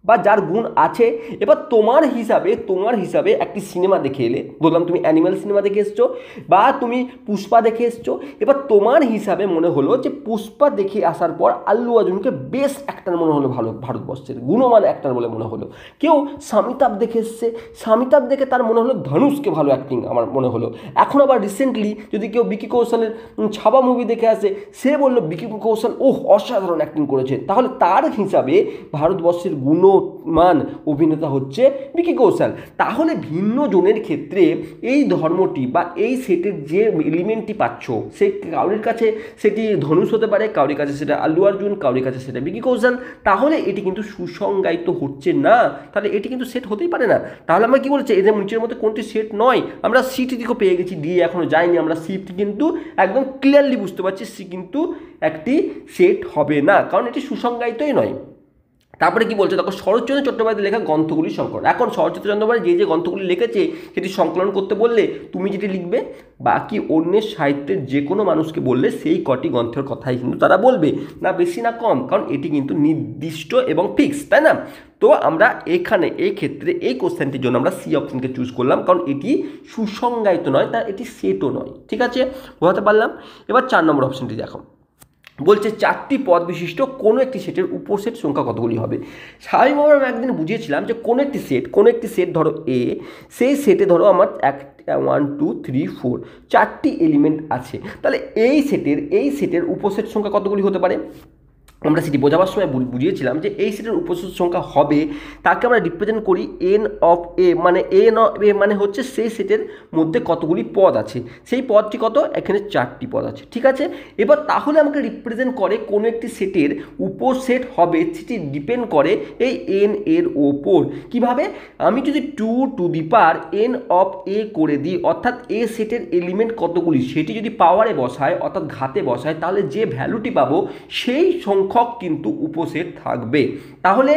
বা যার গুণ আছে। এবার তোমার হিসাবে একটি সিনেমা দেখে এলে, বললাম তুমি অ্যানিম্যাল সিনেমা দেখে এসছো বা তুমি পুষ্পা দেখে এসছো, এবার তোমার হিসাবে মনে হলো যে পুষ্পা দেখে আসার পর আল্লু অর্জুনকে বেস্ট অ্যাক্টর মনে হলো, ভালো ভারতবর্ষের গুণমান অ্যাক্টর বলে মনে হলো। কেউ শামিতাভ দেখে এসছে, শামিতাভ দেখে তার মনে হলো ধনুষকে ভালো অ্যাক্টিং আমার মনে হলো। এখন আবার রিসেন্টলি যদি কেউ বিকি কৌশলের ছাবা মুভি দেখে আসে, সে বললো বিকি কৌশল অসাধারণ অ্যাক্টিং করেছে, তাহলে তার হিসাবে ভারতবর্ষের গুণমান অভিনেতা হচ্ছে বিকি কৌশল। তাহলে ভিন্ন জনের ক্ষেত্রে এই ধর্মটি বা এই সেটের যে এলিমেন্টটি পাচ্ছ, সে কাউরির কাছে সেটি ধনুষ হতে পারে, কাউরির কাছে সেটা আল্লু অর্জুন, কাউরির কাছে সেটা বিকি কৌশল, তাহলে এটি কিন্তু সুসংজ্ঞায়িত হচ্ছে না, তাহলে এটি কিন্তু সেট হতেই পারে না। তাহলে আমরা কি বলছি, এদের নিচের মধ্যে কোনটি সেট নয়? আমরা সিটি দিকেও পেয়ে গেছি, দিয়ে এখনো যাইনি, আমরা সিটি কিন্তু একদম ক্লিয়ারলি বুঝতে পারছি সি কিন্তু একটি সেট হবে না, কারণ এটি সুসংজ্ঞায়িতই নয়। তারপরে কি বলছে দেখো, শরৎচন্দ্র চট্টোপাধ্যায়ের লেখা গ্রন্থগুলির সংকলন। এখন শরৎচন্দ্র চট্টোপাধ্যায় যে গ্রন্থগুলি লিখেছে সেটি সংকলন করতে বললে তুমি যেটি লিখবে, বাকি অন্যের সাহিত্যের যে কোনো মানুষকে বললে সেই কটি গ্রন্থের কথাই কিন্তু তারা বলবে, না বেশি না কম, কারণ এটি কিন্তু নির্দিষ্ট এবং ফিক্স, তাই না? তো আমরা এখানে এই ক্ষেত্রে এই কোশ্চেনটির জন্য আমরা সি অপশনকে চুজ করলাম, কারণ এটি সুসংজ্ঞায়িত নয়, তার এটি সেটও নয়। ঠিক আছে, বোঝাতে পারলাম? এবার 4 নম্বর অপশনটি দেখো, বলছে 4টি পদ বিশিষ্ট কোনো একটি সেটের উপসেট সংখ্যা কতগুলি হবে। স্বাভাবিকভাবে আমি একদিন বুঝিয়েছিলাম যে কোনো একটি সেট ধরো এ, সেই সেটে ধরো আমার 1 2 3 4 4টি এলিমেন্ট আছে, তাহলে এই সেটের উপসেট সংখ্যা কতগুলি হতে পারে। আমরা সেটি বোঝাবার সময় বুঝিয়েছিলাম যে এই সেটের উপসেট সংখ্যা হবে, তাকে আমরা রিপ্রেজেন্ট করি এন অফ এ, মানে এন অফ এ মানে হচ্ছে সেই সেটের মধ্যে কতগুলি পদ আছে, সেই পদটি কত, এখানে 4টি পদ আছে। ঠিক আছে, এবার তাহলে আমাকে রিপ্রেজেন্ট করে কোনো একটি সেটের উপসেট হবে, সেটি ডিপেন্ড করে এই এন এর ওপর। কিভাবে, আমি যদি 2 to the power N of A করে দিই, অর্থাৎ এ সেটের এলিমেন্ট কতগুলি সেটি যদি পাওয়ারে বসায় অর্থাৎ ঘাতে বসায়, তাহলে যে ভ্যালুটি পাবো সেই সংখ্যক কিন্তু উপসেট থাকবে। তাহলে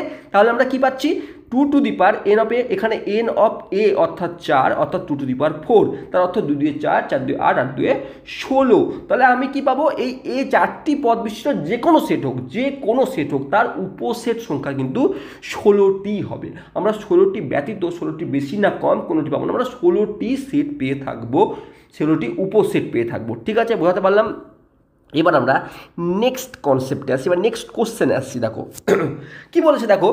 আমরা কি পাচ্ছি, 2 to the power N of A, এখানে এন অফ এ অর্থাৎ 4, অর্থাৎ 2 টু দি পাওয়ার 4, তার অর্থ 2 2 4, 4 2 8, 8 2 16। তাহলে আমি কি পাবো, এই 4টি পদ বিশিষ্ট যে কোনো সেট হোক তার উপসেট সংখ্যা কিন্তু 16টি হবে। আমরা 16টি ব্যতীত 16টি বেশি না কম কোনোটি পাবো না, আমরা 16টি সেট পেয়ে থাকবো, 16টি উপসেট পেয়ে থাকবো। ঠিক আছে, বোঝাতে পারলাম? এবার আমরা নেক্সট কনসেপ্টে আসি, এবার নেক্সট কোশ্চেনে আসছি। দেখো কি বলেছে, দেখো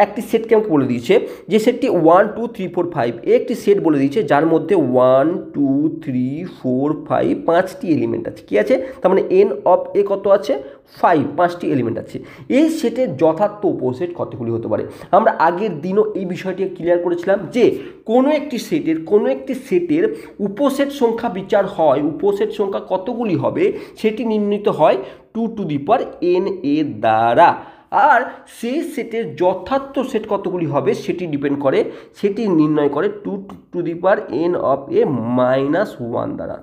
একটি সেটকে আমাকে বলে দিয়েছে যে সেটটি 1 2 3 4 5, একটি সেট বলে দিয়েছে যার মধ্যে 1 2 3 4 5 5টি এলিমেন্ট আছে। কি আছে, তার মানে এন অফ এ কত আছে, 5টি এলিমেন্ট আছে। এই সেটের যথার্থ উপসেট কতগুলি হতে পারে। আমরা আগের দিনও এই বিষয়টি ক্লিয়ার করেছিলাম যে কোনো একটি সেটের উপসেট সংখ্যা বিচার হয়, উপসেট সংখ্যা কতগুলি হবে সেটি নির্ণীত হয় 2 টু দি পাওয়ার এন এর দ্বারা, আর সেই সেটের যথার্থ সেট কতগুলি হবে সেটি নির্ণয় করে 2 to the power N of A -1 দ্বারা,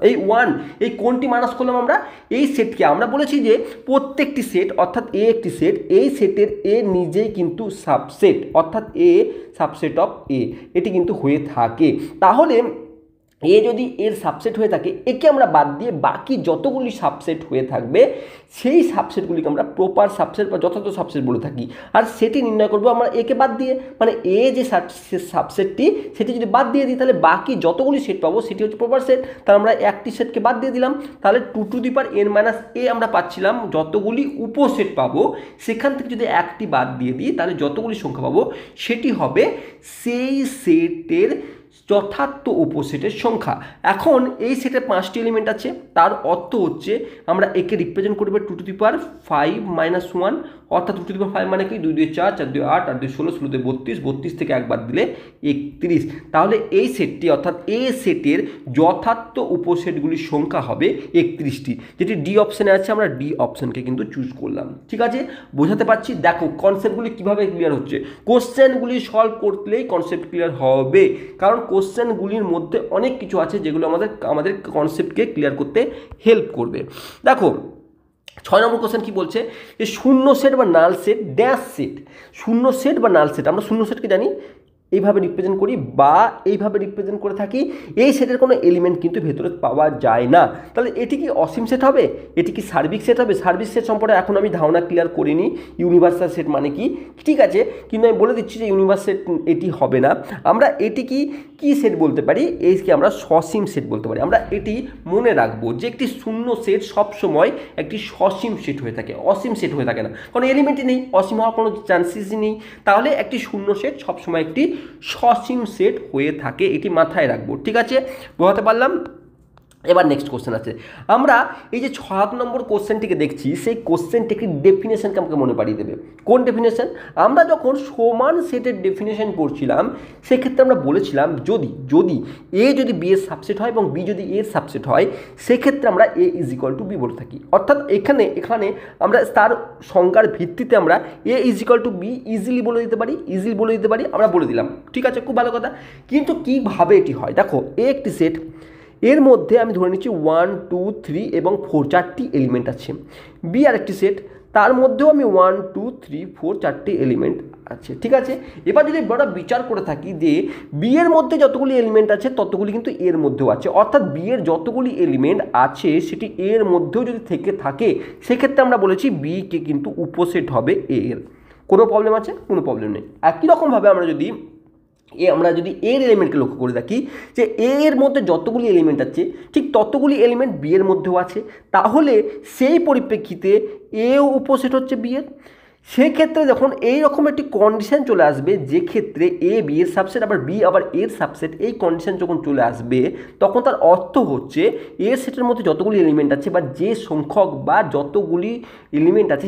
এই 1 এই কোনটি মাইনাস করলাম আমরা, এই সেটকে আমরা বলেছি যে প্রত্যেকটি সেট অর্থাৎ এ একটি সেট, এই সেটের এ নিজেই কিন্তু সাবসেট, অর্থাৎ এ সাবসেট অফ এ, এটি কিন্তু হয়ে থাকে। তাহলে এ যদি এর সাবসেট হয়ে থাকে, একে আমরা বাদ দিয়ে বাকি যতগুলি সাবসেট হয়ে থাকবে সেই সাবসেটগুলিকে আমরা প্রপার সাবসেট বা যথার্থ সাবসেট বলে থাকি, আর সেটি নির্ণয় করবো আমরা একে বাদ দিয়ে, মানে এ যে সাবসেটটি সেটি যদি বাদ দিয়ে দিই তাহলে বাকি যতগুলি সেট পাবো সেটি হচ্ছে প্রপার সেট। তাহলে আমরা একটি সেটকে বাদ দিয়ে দিলাম, তাহলে 2 to the power N minus A আমরা পাচ্ছিলাম, যতগুলি উপসেট পাবো সেখান থেকে যদি একটি বাদ দিয়ে দিই তাহলে যতগুলি সংখ্যা পাবো সেটি হবে সেই সেটের যথার্থ উপসেটের সংখ্যা। এখন এই সেটে 5টি এলিমেন্ট আছে, তার অর্থ হচ্ছে আমরা একে রিপ্রেজেন্ট করবে 2 টু দি পাওয়ার 5 - 1, অর্থাৎ 2 টু দি পাওয়ার 5 মানে কি 2 2 4, 4 2 8, 8 2 16, 16 2 32, 32 থেকে একবার দিলে 31। তাহলে এই সেটটি অর্থাৎ এ সেটের যথার্থ উপসেটগুলির সংখ্যা হবে 31টি, যেটি ডি অপশানে আছে। আমরা ডি অপশানকে কিন্তু চুজ করলাম। ঠিক আছে, বোঝাতে পারছি? দেখো কনসেপ্টগুলি কীভাবে ক্লিয়ার হচ্ছে। কোশ্চেনগুলি সলভ করলেই কনসেপ্ট ক্লিয়ার হবে, কারণ কোশ্চেনগুলির মধ্যে অনেক কিছু আছে যেগুলো আমাদের কনসেপ্টকে ক্লিয়ার করতে হেল্প করবে। দেখো 6 নম্বর কোশ্চেন কি বলছে, যে শূন্য সেট বা নাল সেট ড্যাশ সেট। শূন্য সেট বা নাল সেট, আমরা শূন্য সেটকে জানি এইভাবে রিপ্রেজেন্ট করি বা এইভাবে রিপ্রেজেন্ট করে থাকি। এই সেটের কোনো এলিমেন্ট কিন্তু ভেতরে পাওয়া যায় না। তাহলে এটি কি অসীম সেট হবে? এটি কি সার্বিক সেট হবে? সার্বিক সেট সম্পর্কে এখন আমি ধারণা ক্লিয়ার করিনি। ইউনিভার্সাল সেট মানে কি, ঠিক আছে, কিন্তু আমি বলে দিচ্ছি যে ইউনিভার্সাল সেট এটি হবে না। আমরা এটি কি সেট বলতে পারি? এইকে আমরা সসীম সেট বলতে পারি। আমরা এটি মনে রাখবো যে একটি শূন্য সেট সবসময় একটি সসীম সেট হয়ে থাকে, অসীম সেট হয়ে থাকে না, কারণ এলিমেন্টই নেই, অসীম হওয়ার কোনো চান্সেসই নেই। তাহলে একটি শূন্য সেট সবসময় একটি সসীম সেট হয়ে থাকে, এটি মাথায় রাখবো। ঠিক আছে, বোঝাতে পারলাম? এবার নেক্সট কোশ্চেন আছে। আমরা এই যে 7 নম্বর কোশ্চেনটিকে দেখছি, সেই কোশ্চেনটিকে ডেফিনেশনকে আমাকে মনে পাঠিয়ে দেবে। কোন ডেফিনেশন? আমরা যখন সমান সেটের ডেফিনেশন পড়ছিলাম সেক্ষেত্রে আমরা বলেছিলাম যদি এ যদি বি এর সাবসেট হয় এবং বি যদি এর সাবসেট হয়, সেক্ষেত্রে আমরা A is equal to B বলে থাকি। অর্থাৎ এখানে আমরা তার সংজ্ঞার ভিত্তিতে আমরা A is equal to B easily বলে দিতে পারি, আমরা বলে দিলাম। ঠিক আছে, খুব ভালো কথা। কিন্তু কীভাবে এটি হয়? দেখো, এ একটি সেট, এর মধ্যে আমি ধরে নিচ্ছি 1 2 3 এবং 4 4টি এলিমেন্ট আছে। বি আরেকটি সেট, তার মধ্যেও আমি 1 2 3 4 4টি এলিমেন্ট আছে। ঠিক আছে, এবার যদি আমরা বিচার করে থাকি যে বি এর মধ্যে যতগুলি এলিমেন্ট আছে ততগুলি কিন্তু এর মধ্যেও আছে, অর্থাৎ বি এর যতগুলি এলিমেন্ট আছে সেটি এর মধ্যেও যদি থেকে থাকে, সেক্ষেত্রে আমরা বলেছি বি কে কিন্তু উপসেট হবে এ এর। কোনো প্রবলেম আছে? কোনো প্রবলেম নেই। একই রকমভাবে আমরা যদি এর এলিমেন্টকে লক্ষ্য করে দেখি যে এ এর মধ্যে যতগুলি এলিমেন্ট আছে ঠিক ততগুলি এলিমেন্ট বি এর মধ্যেও আছে, তাহলে সেই পরিপ্রেক্ষিতে এ উপসেট হচ্ছে বি এর। সেক্ষেত্রে যখন এইরকম একটি কন্ডিশন চলে আসবে, যে ক্ষেত্রে এ বি এর সাবসেট আবার বি আবার এর সাবসেট, এই কন্ডিশন যখন চলে আসবে তখন তার অর্থ হচ্ছে এ সেটের মধ্যে যতগুলি এলিমেন্ট আছে বা যে সংখ্যক বা যতগুলি এলিমেন্ট আছে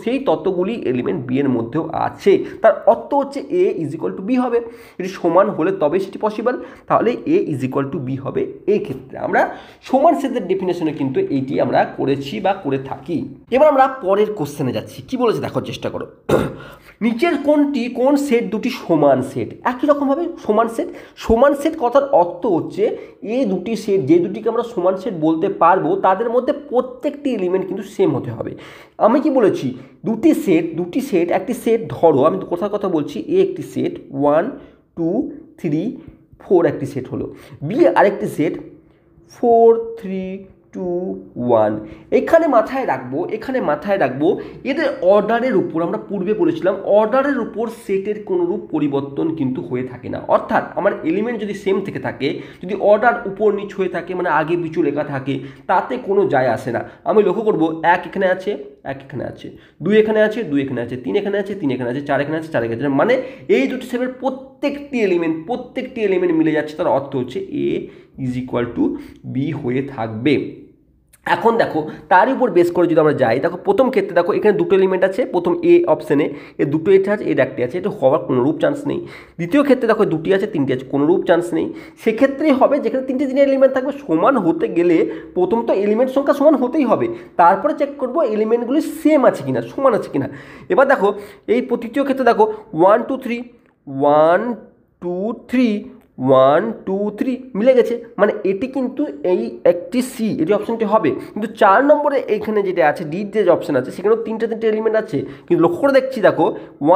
সেই ততগুলি এলিমেন্ট বি এর মধ্যেও আছে। তার অর্থ হচ্ছে এ ইজ ইকুয়াল টু বি হবে। এটি সমান হলে তবে সেটি পসিবল। তাহলে এ ইজ ইকুয়াল টু বি হবে। এই ক্ষেত্রে আমরা সমান সেটের ডেফিনেশনে কিন্তু এইটি আমরা করেছি বা করে থাকি। এবার আমরা পরের কোশ্চেনে যাচ্ছি। কি বলেছে দেখার চেষ্টা করো। নিচের কোন সেট দুটি সমান সেট? একই রকমভাবে সমান সেট কথার অর্থ হচ্ছে এই দুটি সেট, যে দুটিকে আমরা সমান সেট বলতে পারবো, তাদের মধ্যে প্রত্যেকটি এলিমেন্ট কিন্তু সেম হতে হবে। আমি কি বলেছি? দুটি সেট একটি সেট ধরো, আমি কথা বলছি, এ একটি সেট 1 2 3 4 একটি সেট হলো, বি আরেকটি সেট 4 3 2 1। এখানে মাথায় রাখবো এদের অর্ডারের উপর, আমরা পূর্বে বলেছিলাম অর্ডারের উপর সেটের কোনোরূপ পরিবর্তন কিন্তু হয়ে থাকে না। অর্থাৎ আমার এলিমেন্ট যদি সেম থেকে থাকে, যদি অর্ডার উপর নিচ হয়ে থাকে, মানে আগে পিছু লেখা থাকে, তাতে কোনো যায় আসে না। আমি লক্ষ্য করবো 1 এখানে আছে, 1 এখানে আছে, 2 এখানে আছে, 2 এখানে আছে, 3 এখানে আছে, 3 এখানে আছে, 4 এখানে আছে, 4 এখানে আছে, মানে এই দুটি সেটের প্রত্যেকটি এলিমেন্ট মিলে যাচ্ছে। তার অর্থ হচ্ছে এ ইজ ইকুয়াল টু বি হয়ে থাকবে। এখন দেখো তার উপর বেস করে যদি আমরা যাই, দেখো প্রথম ক্ষেত্রে দেখো এখানে দুটো এলিমেন্ট আছে, প্রথম এ অপশানে এর দুটো এটা আছে, এর একটি আছে, এটা হওয়ার কোনোরূপ চান্স নেই। দ্বিতীয় ক্ষেত্রে দেখো দুটি আছে, তিনটি আছে, কোনোরূপ চান্স নেই। সেক্ষেত্রেই হবে যেখানে তিনটে এলিমেন্ট থাকবে। সমান হতে গেলে প্রথম তো এলিমেন্ট সংখ্যা সমান হতেই হবে, তারপরে চেক করবো এলিমেন্টগুলি সেম আছে কিনা, সমান আছে কিনা। এবার দেখো এই তৃতীয় ক্ষেত্রে দেখো 1 2 3 1 2 3 1 2 3 মিলে গেছে, মানে এটি কিন্তু এই একটি সি, এটি অপশানটি হবে। কিন্তু 4 নম্বরে এইখানে যেটা আছে ডি যে অপশান আছে, সেখানেও তিনটে এলিমেন্ট আছে, কিন্তু লক্ষ্য করে দেখছি দেখো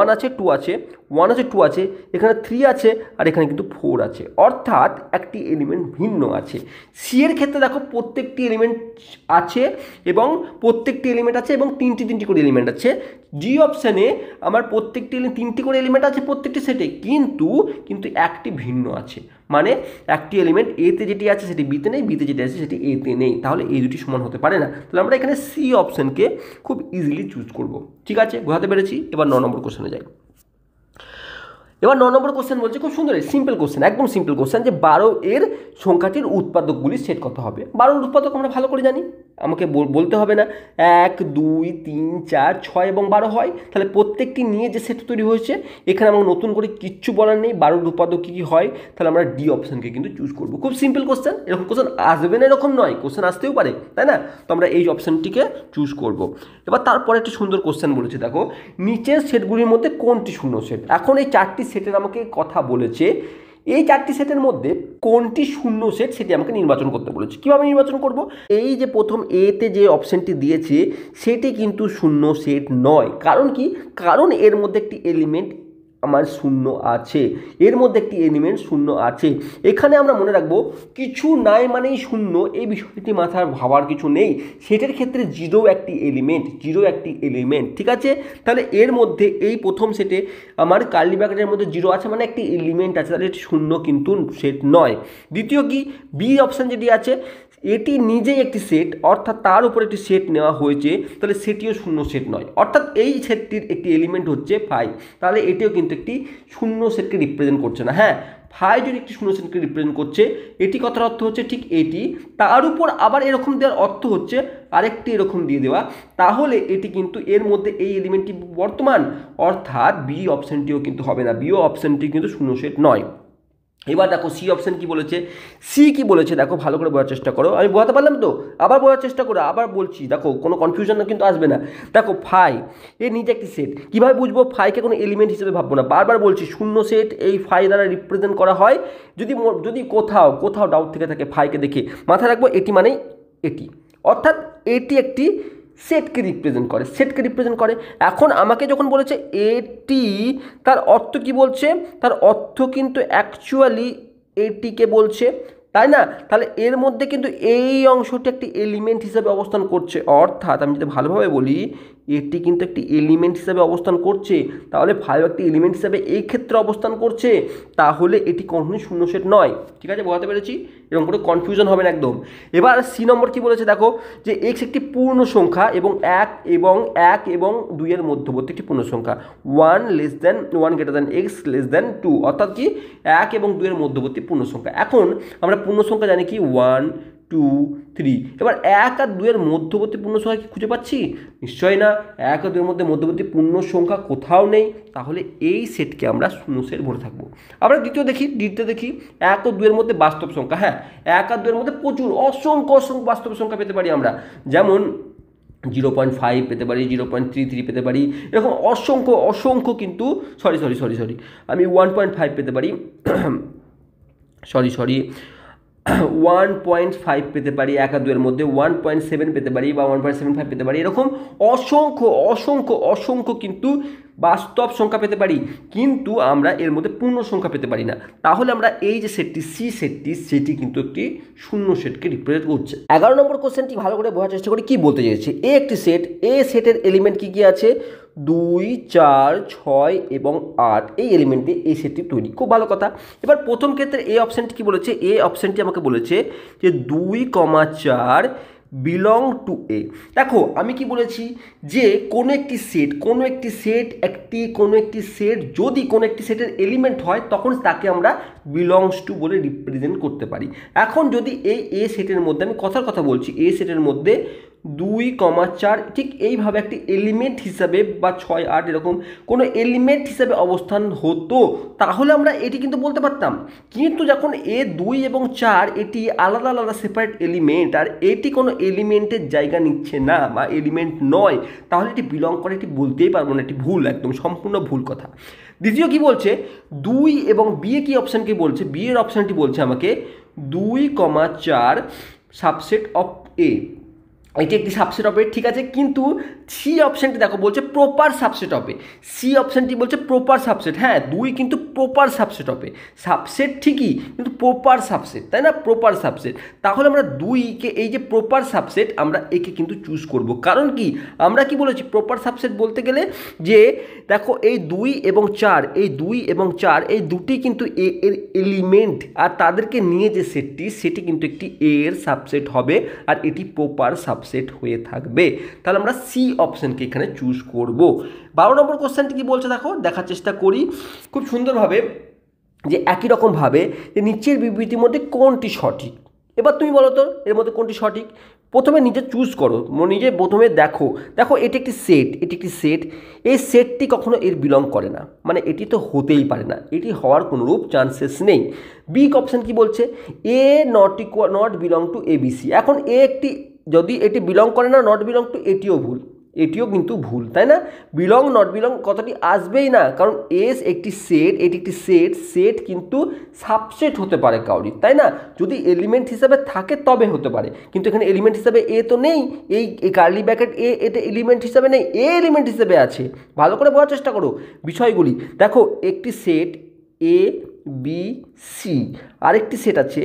1 আছে 2 আছে, 1 আছে 2 আছে, এখানে 3 আছে, আর এখানে কিন্তু 4 আছে, অর্থাৎ একটি এলিমেন্ট ভিন্ন আছে। সি এর ক্ষেত্রে দেখো প্রত্যেকটি এলিমেন্ট আছে এবং তিনটি করে এলিমেন্ট আছে। ডি অপশানে আমার তিনটি করে এলিমেন্ট আছে প্রত্যেকটি সেটে, কিন্তু একটি ভিন্ন আছে, মানে একটি এলিমেন্ট এতে যেটি আছে সেটি বিতে নেই, বিতে যেটি আছে সেটি এতে নেই। তাহলে এই দুটি সমান হতে পারে না। তাহলে আমরা এখানে সি অপশানকে খুব ইজিলি চুজ করব। ঠিক আছে, বোঝাতে পেরেছি? এবার 9 নম্বর কোশ্চেনে যাই। এবার 9 নম্বর কোশ্চেন বলছে, খুব সুন্দর সিম্পল কোশ্চেন, একদম সিম্পল কোশ্চেন, যে 12 এর সংখ্যাটির উৎপাদকগুলির সেট কত হবে। 12 উৎপাদক আমরা ভালো করে জানি, আমাকে বলতে হবে না, 1 2 3 4 6 এবং 12 হয়। তাহলে প্রত্যেকটি নিয়ে যে সেট তৈরি হয়েছে, এখানে আমার নতুন করে কিচ্ছু বলার নেই, 12 উৎপাদক কী কী হয়। তাহলে আমরা ডি অপশানকে কিন্তু চুজ করবো। খুব সিম্পল কোশ্চেন, এরকম কোশ্চেন আসবে না এরকম নয়, কোশ্চেন আসতেও পারে, তাই না? তো আমরা এই অপশানটিকে চুজ করব। এবার তারপরে একটি সুন্দর কোশ্চেন বলেছে, দেখো নিচের সেটগুলির মধ্যে কোনটি শূন্য সেট। এখন এই 4টি সেটের আমাকে কথা বলেছে, এই 4টি সেটের মধ্যে কোনটি শূন্য সেট সেটি আমাকে নির্বাচন করতে বলেছে। কীভাবে নির্বাচন করব? এই যে প্রথম এতে যে অপশানটি দিয়েছে সেটি কিন্তু শূন্য সেট নয়। কারণ কি? কারণ এর মধ্যে একটি এলিমেন্ট আমার শূন্য আছে, এর মধ্যে একটি এলিমেন্ট শূন্য আছে। এখানে আমরা মনে রাখবো কিছু নাই মানেই শূন্য, এই বিষয়টি মাথার ভাবার কিছু নেই। সেটের ক্ষেত্রে জিরো একটি এলিমেন্ট, ঠিক আছে? তাহলে এর মধ্যে এই প্রথম সেটে আমার কার্লি ব্র্যাকেটের মধ্যে জিরো আছে মানে একটি এলিমেন্ট আছে, তাহলে এটি শূন্য কিন্তু সেট নয়। দ্বিতীয় কি, বি অপশান যেটি আছে এটি নিজেই একটি সেট, অর্থাৎ তার উপর একটি সেট নেওয়া হয়েছে, তাহলে সেটিও শূন্য সেট নয়, অর্থাৎ এই সেটটির একটি এলিমেন্ট হচ্ছে 5, তাহলে এটিও কিন্তু একটি শূন্য সেটকে রিপ্রেজেন্ট করছে না। হ্যাঁ, 5 যদি একটি শূন্য সেটকে রিপ্রেজেন্ট করছে, এটি কথার অর্থ হচ্ছে ঠিক এটি, তার উপর আবার এরকম দেওয়ার অর্থ হচ্ছে আরেকটি এরকম দিয়ে দেওয়া, তাহলে এটি কিন্তু এর মধ্যে এই এলিমেন্টটি বর্তমান, অর্থাৎ বি অপশানটিও কিন্তু হবে না, বি অপশানটি কিন্তু শূন্য সেট নয়। এবার দেখো সি অপশান কি বলেছে, সি কি বলেছে দেখো, ভালো করে বোঝার চেষ্টা করো। আমি বোঝাতে পারলাম তো, আবার বোঝার চেষ্টা করো, আবার বলছি, দেখো কোনো কনফিউশন কিন্তু আসবে না। দেখো 5 এর নিজে একটি সেট, কীভাবে বুঝবো? 5কে কোনো এলিমেন্ট হিসেবে ভাববো না, বারবার বলছি শূন্য সেট এই 5 দ্বারা রিপ্রেজেন্ট করা হয়। যদি কোথাও ডাউট থেকে থাকে 5কে দেখে মাথায় রাখবো এটি মানেই এটি, অর্থাৎ এটি একটি সেটকে রিপ্রেজেন্ট করে। এখন আমাকে যখন বলেছে এটি, তার অর্থ কি বলছে? তার অর্থ কিন্তু অ্যাকচুয়ালি এটিকে বলছে, তাই না? তাহলে এর মধ্যে কিন্তু এই অংশটি একটি এলিমেন্ট হিসেবে অবস্থান করছে, অর্থাৎ আমি যদি ভালোভাবে বলি এটি কিন্তু একটি এলিমেন্ট হিসেবে অবস্থান করছে, তাহলে 5 একটি এলিমেন্ট হিসেবে এই ক্ষেত্রে অবস্থান করছে, তাহলে এটি কখনোই শূন্য সেট নয়। ঠিক আছে, বোঝাতে পেরেছি? এরকম কোনো কনফিউশন হবে না একদম। এবার সি নম্বর কি বলেছে দেখো, যে এক্স একটি পূর্ণ সংখ্যা এবং 1 এবং 2 এর মধ্যবর্তী একটি পূর্ণ সংখ্যা, 1 > x <2, অর্থাৎ কি 1 এবং 2 এর মধ্যবর্তী পূর্ণ সংখ্যা। এখন আমরা পূর্ণ সংখ্যা জানি কি 1 2 3, এবার 1 আর 2 এর মধ্যবর্তী পূর্ণ সংখ্যা কি খুঁজে পাচ্ছি? নিশ্চয়ই না, 1 আর 2 এর মধ্যে মধ্যবর্তী পূর্ণ সংখ্যা কোথাও নেই, তাহলে এই সেটকে আমরা শূন্য সেট বলে থাকবো। আমরা দ্বিতীয় দেখি 1 ও 2 এর মধ্যে বাস্তব সংখ্যা, হ্যাঁ 1 আর 2 এর মধ্যে প্রচুর অসংখ্য বাস্তব সংখ্যা পেতে পারি আমরা, যেমন 0.5 পেতে পারি, 0.33 পেতে পারি, এরকম অসংখ্য কিন্তু সরি আমি 1.5 পেতে পারি, 1.5 পেতে পারি 1 আর 2 এর মধ্যে, 1.7 পেতে পারি বা 1.75 পেতে পারি, এরকম অসংখ্য কিন্তু বাস্তব সংখ্যা পেতে পারি, কিন্তু আমরা এর মধ্যে পূর্ণ সংখ্যা পেতে পারি না। তাহলে আমরা এই যে সেটটি সেটি কিন্তু একটি শূন্য সেটকে রিপ্রেজেন্ট করছে। 11 নম্বর কোশ্চেনটি ভালো করে বোঝার চেষ্টা করি কি বলতে চাইছে। এ একটি সেট, এ সেটের এলিমেন্ট কি আছে? 2 4 6 এবং 8, এই এলিমেন্টে এই সেটটি তৈরি। খুব ভালো কথা। এবার প্রথম ক্ষেত্রে এই অপশানটি কি বলেছে? এই অপশানটি আমাকে বলেছে যে 2, 4 বিলং টু এ। দেখো আমি কি বলেছি, যে কোনো একটি সেট যদি কোনো একটি সেটের এলিমেন্ট হয় তখন তাকে আমরা বিলংস টু বলে রিপ্রেজেন্ট করতে পারি। এখন যদি এই এ সেটের মধ্যে, আমি কথার কথা বলছি, এ সেটের মধ্যে 2, 4 ঠিক এইভাবে একটি এলিমেন্ট হিসাবে বা 6, 8 এরকম কোনো এলিমেন্ট হিসাবে অবস্থান হতো, তাহলে আমরা এটি কিন্তু বলতে পারতাম। কিন্তু যখন এ 2 এবং 4 এটি আলাদা সেপারেট এলিমেন্ট, আর এটি কোনো এলিমেন্টের জায়গা নিচ্ছে না বা এলিমেন্ট নয়, তাহলে এটি বিলং করে, এটি বলতেই পারবো না, এটি ভুল, একদম সম্পূর্ণ ভুল কথা। দ্বিতীয় কি বলছে, 2 এবং বি এ কি অপশানকে বলছে? বি এর অপশানটি বলছে আমাকে 2, 4 সাবসেট অফ এ, এটি একটি সাবসেট অফ এ, ঠিক আছে, কিন্তু সি অপশানটি দেখো বলছে proper subset of A, C অপশানটি বলছে প্রপার সাবসেট। হ্যাঁ 2 কিন্তু proper subset of A, subset ঠিকই কিন্তু প্রপার সাবসেট, তাই না? প্রপার সাবসেট, তাহলে আমরা 2কে, এই যে প্রপার সাবসেট, আমরা একে কিন্তু চুজ করব। কারণ কি, আমরা কি বলেছি প্রপার সাবসেট বলতে গেলে, যে দেখো এই 2 এবং 4 এই দুটি কিন্তু এ এর এলিমেন্ট, আর তাদেরকে নিয়ে যে সেটি কিন্তু একটি এ এর সাবসেট হবে, আর এটি প্রপার সাবসেট হয়ে থাকবে। তাহলে আমরা সি অপশানকে এখানে চুজ করব। 12 নম্বর কোশ্চেনটি কি বলছে দেখো, দেখার চেষ্টা করি খুব সুন্দরভাবে, যে একই রকমভাবে যে নিচের বিবৃতির মধ্যে কোনটি সঠিক। এবার তুমি বলো তো এর মধ্যে কোনটি সঠিক। প্রথমে নিজে চুজ করো, নিজে প্রথমে দেখো এটি একটি সেট, এই সেটটি কখনো এর বিলং করে না, মানে এটি তো হতেই পারে না, এটি হওয়ার কোনোরূপ চান্সেস নেই। বি অপশান কি বলছে, এ নট বিলং টু এবিসি। এখন এ একটি, যদি এটি বিলং করে না, নট বিলং টু, এটিও কিন্তু ভুল, তাই না? বিলং নট বিলং কথাটি আসবেই না, কারণ এস একটি সেট, এটি একটি সেট কিন্তু সাবসেট হতে পারে কাউরি, তাই না? যদি এলিমেন্ট হিসাবে থাকে তবে হতে পারে, কিন্তু এখানে এলিমেন্ট হিসাবে এ তো নেই, এই কার্লি ব্র্যাকেট এ এটা এলিমেন্ট হিসাবে নেই, এ এলিমেন্ট হিসাবে আছে। ভালো করে বোঝার চেষ্টা করো বিষয়গুলি। দেখো একটি সেট এ বি সি, আরেকটি সেট আছে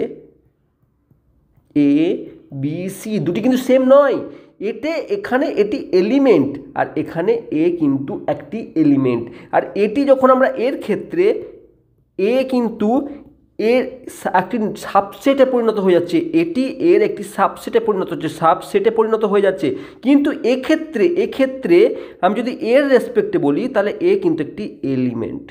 এ বি সি, দুটি কিন্তু সেম নয়। এখানে এটি এলিমেন্ট আর এখানে এ কিন্তু একটি এলিমেন্ট, আর এটি যখন আমরা এর ক্ষেত্রে এ কিন্তু এর একটি সাবসেটে পরিণত হয়ে যাচ্ছে, এটি এর একটি সাবসেটে পরিণত হয়ে যাচ্ছে। কিন্তু এক্ষেত্রে আমি যদি এর রেসপেক্টে বলি তাহলে এ কিন্তু একটি এলিমেন্ট।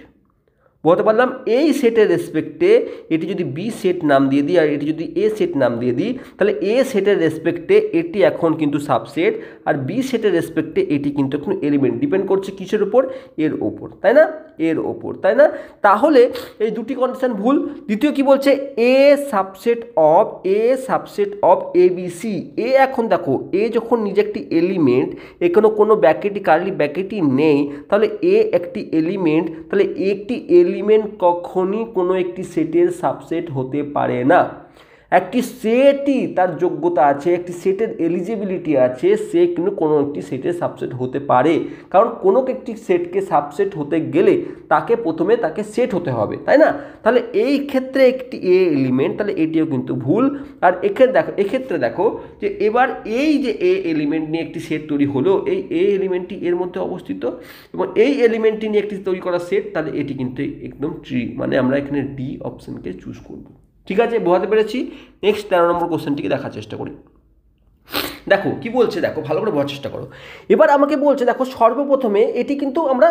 বলতে পারলাম এই সেটের রেসপেক্টে এটি যদি বি সেট নাম দিয়ে দিই আর এটি যদি এ সেট নাম দিয়ে দিই, তাহলে এ সেটের রেসপেক্টে এটি এখন কিন্তু সাবসেট, আর বি সেটের রেসপেক্টে এটি কিন্তু এখন এলিমেন্ট। ডিপেন্ড করছে কিসের উপর? এর ওপর, তাই না? এর ওপর, তাই না? তাহলে এই দুটি কন্ডিশন ভুল। দ্বিতীয় কি বলছে, A subset of A B C. এ এখন দেখো এ যখন নিজে একটি এলিমেন্ট, এখানে কোনো কার্লি ব্র্যাকেটই নেই, তাহলে এ একটি এলিমেন্ট, তাহলে একটি এলিমেন্ট কখনই কোনো একটি সেটের সাবসেট হতে পারে না। একটি সেটই তার যোগ্যতা আছে, একটি সেটের এলিজিবিলিটি আছে, সে কিন্তু কোনো একটি সেটের সাবসেট হতে পারে, কারণ কোনো একটি সেটকে সাবসেট হতে গেলে প্রথমে তাকে সেট হতে হবে, তাই না? তাহলে এই ক্ষেত্রে একটি এ এলিমেন্ট, তাহলে এটিও কিন্তু ভুল। আর এক্ষেত্রে দেখো যে এবার এই যে এ এলিমেন্ট নিয়ে একটি সেট তৈরি হলো, এই এ এলিমেন্টটি এর মধ্যে অবস্থিত এবং এই এলিমেন্টটি নিয়ে একটি তৈরি করা সেট, তাহলে এটি কিন্তু একদম ট্রি, মানে আমরা এখানে ডি অপশনকে চুজ করব। ঠিক আছে, বোঝাতে পেরেছি? নেক্সট 13 নম্বর কোশ্চেনটিকে দেখার চেষ্টা করি। দেখো কি বলছে, দেখো ভালো করে বোঝার চেষ্টা করো। এবার আমাকে বলছে দেখো সর্বপ্রথমে এটি কিন্তু আমরা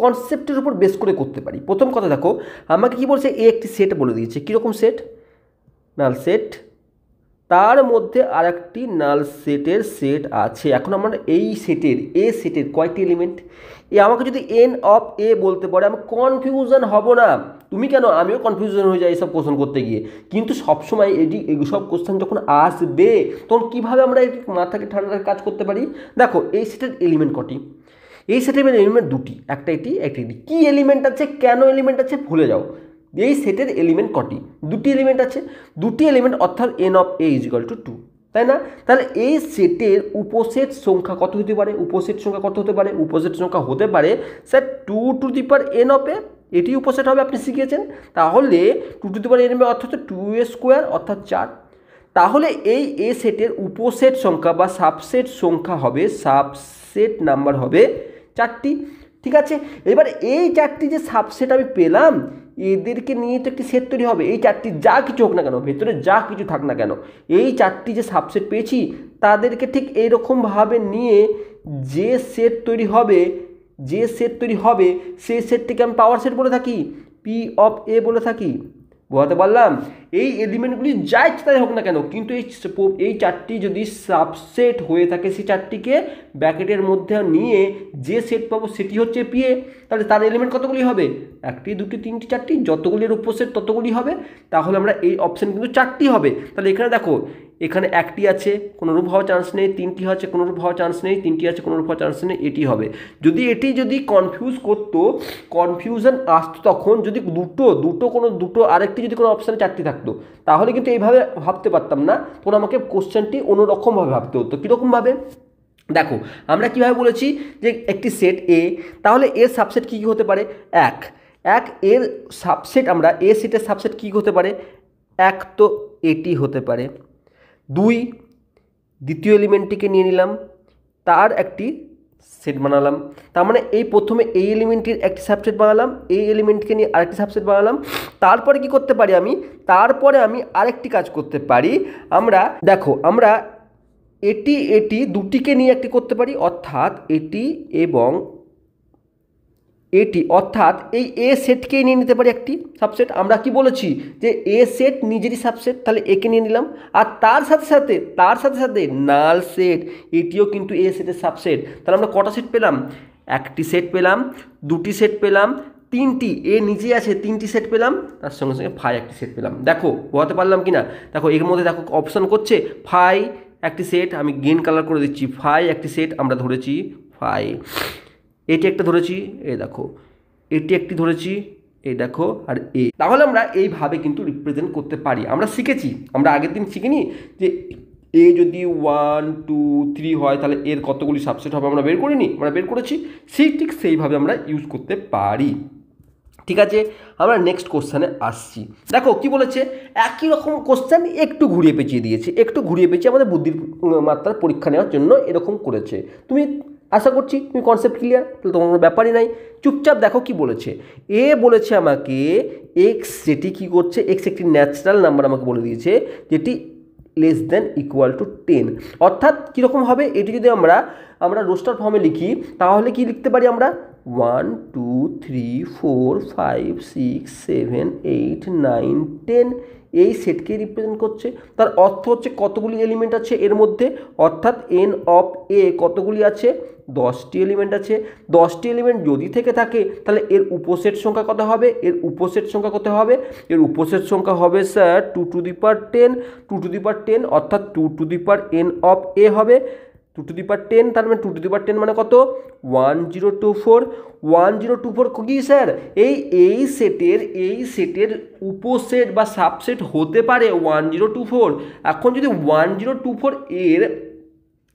কনসেপ্টের উপর বেস করে করতে পারি। প্রথম কথা দেখো আমাকে কি বলছে, এ একটি সেট বলে দিয়েছে। কীরকম সেট? নাল সেট, তার মধ্যে আর একটি নাল সেটের সেট আছে। এখন আমরা এই সেটের কয়টি এলিমেন্ট? আমাকে যদি এন অফ এ বলতে পারে আমি কনফিউশন হব না। তুমি কেন, আমিও কনফিউশন হয়ে যাই এইসব কোশ্চেন করতে গিয়ে। কিন্তু সবসময় এইসব কোশ্চেন যখন আসবে তখন কীভাবে আমরা এই মাথাকে ঠান্ডার কাজ করতে পারি? দেখো এই সেটের এলিমেন্ট কটি? এই সেটের এলিমেন্ট দুটি, একটা এটি। কী এলিমেন্ট আছে, কেন এলিমেন্ট আছে ভুলে যাও। এই সেটের এলিমেন্ট কটি? দুটি এলিমেন্ট আছে, দুটি এলিমেন্ট, অর্থাৎ N of A is equal two 2, তাই না? তাহলে এই সেটের উপসেট সংখ্যা কত হতে পারে? উপসেট সংখ্যা হতে পারে sir 2 to the power N of A, এটি উপসেট হবে, আপনি শিখিয়েছেন। তাহলে 2 to the power N of A অর্থাৎ 2a স্কোয়ার অর্থাৎ 4। তাহলে এই এ সেটের উপসেট সংখ্যা বা সাবসেট সংখ্যা হবে, সাবসেট নাম্বার হবে 4টি। ঠিক আছে, এবার এই 4টি যে সাবসেট আমি পেলাম, এদেরকে নিয়ে তো একটি সেট তৈরি হবে। এই 4টি যা কিছু হোক না কেন, ভেতরে যা কিছু থাক না কেন, এই 4টি যে সাবসেট পেয়েছি তাদেরকে ঠিক এইরকমভাবে নিয়ে যে সেট তৈরি হবে, সেই সেটটিকে আমি পাওয়ার সেট বলে থাকি, পি অফ এ বলে থাকি। বোঝাতে পারলাম? এই এলিমেন্টগুলি যা ইচ্ছে তাই হোক না কেন, কিন্তু এই 4টি যদি সাবসেট হয়ে থাকে, সেই 4টিকে ব্র্যাকেটের মধ্যে নিয়ে যে সেট পাবো সেটি হচ্ছে পিএ। তাহলে তার এলিমেন্ট কতগুলি হবে? 1টি 2টি 3টি 4টি, যতগুলির উপসেট ততগুলি হবে। তাহলে আমরা এই অপশান কিন্তু 4টি হবে। তাহলে এখানে দেখো, এখানে 1টি আছে, কোনোরূপ হওয়ার চান্স নেই, 3টি আছে, কোনোরূপ হওয়ার চান্স নেই, 3টি আছে, কোনোরূপ হওয়ার চান্স নেই, এটি হবে। এটি কনফিউজ করতো, কনফিউশন আসতো তখন যদি দুটো আরেকটি যদি কোনো অপশানে 4টি থাকতো, তাহলে কিন্তু এইভাবে ভাবতে পারতাম না, তখন আমাকে কোশ্চেনটি অন্যরকমভাবে ভাবতে হতো। কীরকমভাবে? দেখো আমরা কীভাবে বলেছি যে একটি সেট এ, তাহলে এর সাবসেট কী হতে পারে? 1 এর সাবসেট, আমরা এ সেটের সাবসেট কী হতে পারে? 1 তো এটি হতে পারে। 2 দ্বিতীয় এলিমেন্টটিকে নিয়ে নিলাম, তার একটি সেট বানালাম। তার মানে এই প্রথমে এই এলিমেন্টের একটি সাবসেট বানালাম, এই এলিমেন্টকে নিয়ে আরেকটি সাবসেট বানালাম। তারপরে কি করতে পারি আমি? তারপরে আমি আরেকটি কাজ করতে পারি। আমরা এটি এটি দুটিকে নিয়ে একটি করতে পারি, অর্থাৎ এটি এবং এটি, অর্থাৎ এই এ সেটকেই নিয়ে নিতে পারি একটি সাবসেট। আমরা কি বলেছি যে এ সেট নিজেরই সাবসেট, তাহলে একে নিয়ে নিলাম। আর তার সাথে সাথে নাল সেট এটিও কিন্তু এ সেটের সাবসেট। তাহলে আমরা কটা সেট পেলাম? একটি সেট পেলাম, দুটি সেট পেলাম, তিনটি, এ নিজে আছে তিনটি সেট পেলাম, তার সঙ্গে সঙ্গে ফাই একটি সেট পেলাম। দেখো বোঝাতে পারলাম কি না? দেখো এর মধ্যে দেখো অপশন করছে ফাই একটি সেট, আমি গ্রিন কালার করে দিচ্ছি, ফাই একটি সেট আমরা ধরেছি, ফাই এটি একটা ধরেছি, এই দেখো এটি একটি ধরেছি, এই দেখো, আর এ। তাহলে আমরা এইভাবে কিন্তু রিপ্রেজেন্ট করতে পারি। আমরা শিখেছি, আমরা আগের দিন শিখিনি যে এ যদি 1 2 3 হয় তাহলে এর কতগুলি সাবসেট হবে আমরা বের করিনি, আমরা বের করেছি। ঠিক সেইভাবে আমরা ইউজ করতে পারি। ঠিক আছে, আমরা নেক্সট কোশ্চেনে আসছি। দেখো কি বলেছে, একই রকম কোশ্চেন একটু ঘুরিয়ে পেঁচিয়ে দিয়েছে, একটু ঘুরিয়ে পেঁচিয়ে আমাদের বুদ্ধির মাত্রার পরীক্ষা নেওয়ার জন্য এরকম করেছে। তুমি আশা করছি তুমি কনসেপ্ট ক্লিয়ার, তাহলে তোমার কোনো ব্যাপারই নাই। চুপচাপ দেখো কি বলেছে। এ বলেছে আমাকে এক্স, যেটি কি করছে, এক্স একটি ন্যাচারাল নাম্বার আমাকে বলে দিয়েছে, যেটি লেস দেন ইকুয়াল টু 10। অর্থাৎ কীরকম হবে, এটি যদি আমরা রোস্টার ফর্মে লিখি তাহলে কি লিখতে পারি আমরা, 1 2 3 4 5 6 7 8 9 10 এই সেটকে রিপ্রেজেন্ট করছে। তার অর্থ হচ্ছে কতগুলি এলিমেন্ট আছে এর মধ্যে, অর্থাৎ এন অফ এ কতগুলি আছে, 10টি এলিমেন্ট আছে। 10টি এলিমেন্ট যদি থেকে থাকে তাহলে এর উপসেট সংখ্যা কত হবে, এর উপসেট সংখ্যা কত হবে, এর উপসেট সংখ্যা হবে sir 2 to the power 10, 2 to the power 10 অর্থাৎ 2 to the power N of A হবে 2 টু দি পাওয়ার 10। তার মানে 2 টু দি পাওয়ার 10 মানে কত, 1024। 1024 কি স্যার, এই সেটের উপসেট বা সাবসেট হতে পারে 1024। এখন যদি 1024 এর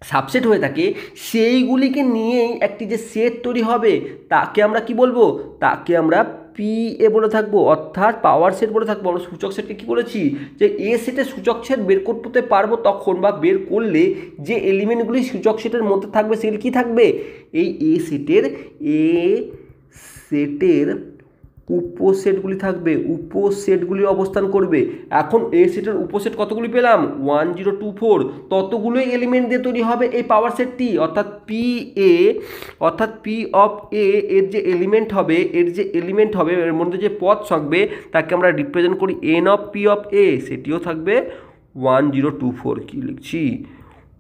সাবসেট হয়ে থাকে, সেইগুলিকে নিয়েই একটি যে সেট তৈরি হবে তাকে আমরা কি বলবো, তাকে আমরা পি এ বলে থাকবো, অর্থাৎ পাওয়ার সেট বলে থাকবো। আমরা সূচক সেটকে কী বলেছি, যে এ সেটের সূচক সেট বের করতে পারবো তখন, বা বের করলে যে এলিমেন্টগুলি সূচক সেটের মধ্যে থাকবে সেগুলি কী থাকবে, এই এ সেটের উপসেটগুলি থাকবে, উপসেটগুলি অবস্থান করবে। এখন এ সেটের উপসেট কতগুলি পেলাম, 1024, ততগুলোই এলিমেন্ট দিয়ে তৈরি হবে এই পাওয়ার সেটটি, অর্থাৎ পি অফ এ এর যে এলিমেন্ট হবে, এর মধ্যে যে পদ থাকবে তাকে আমরা রিপ্রেজেন্ট করি এন অফ পি অফ এ, সেটিও থাকবে 1024। কি লিখছি,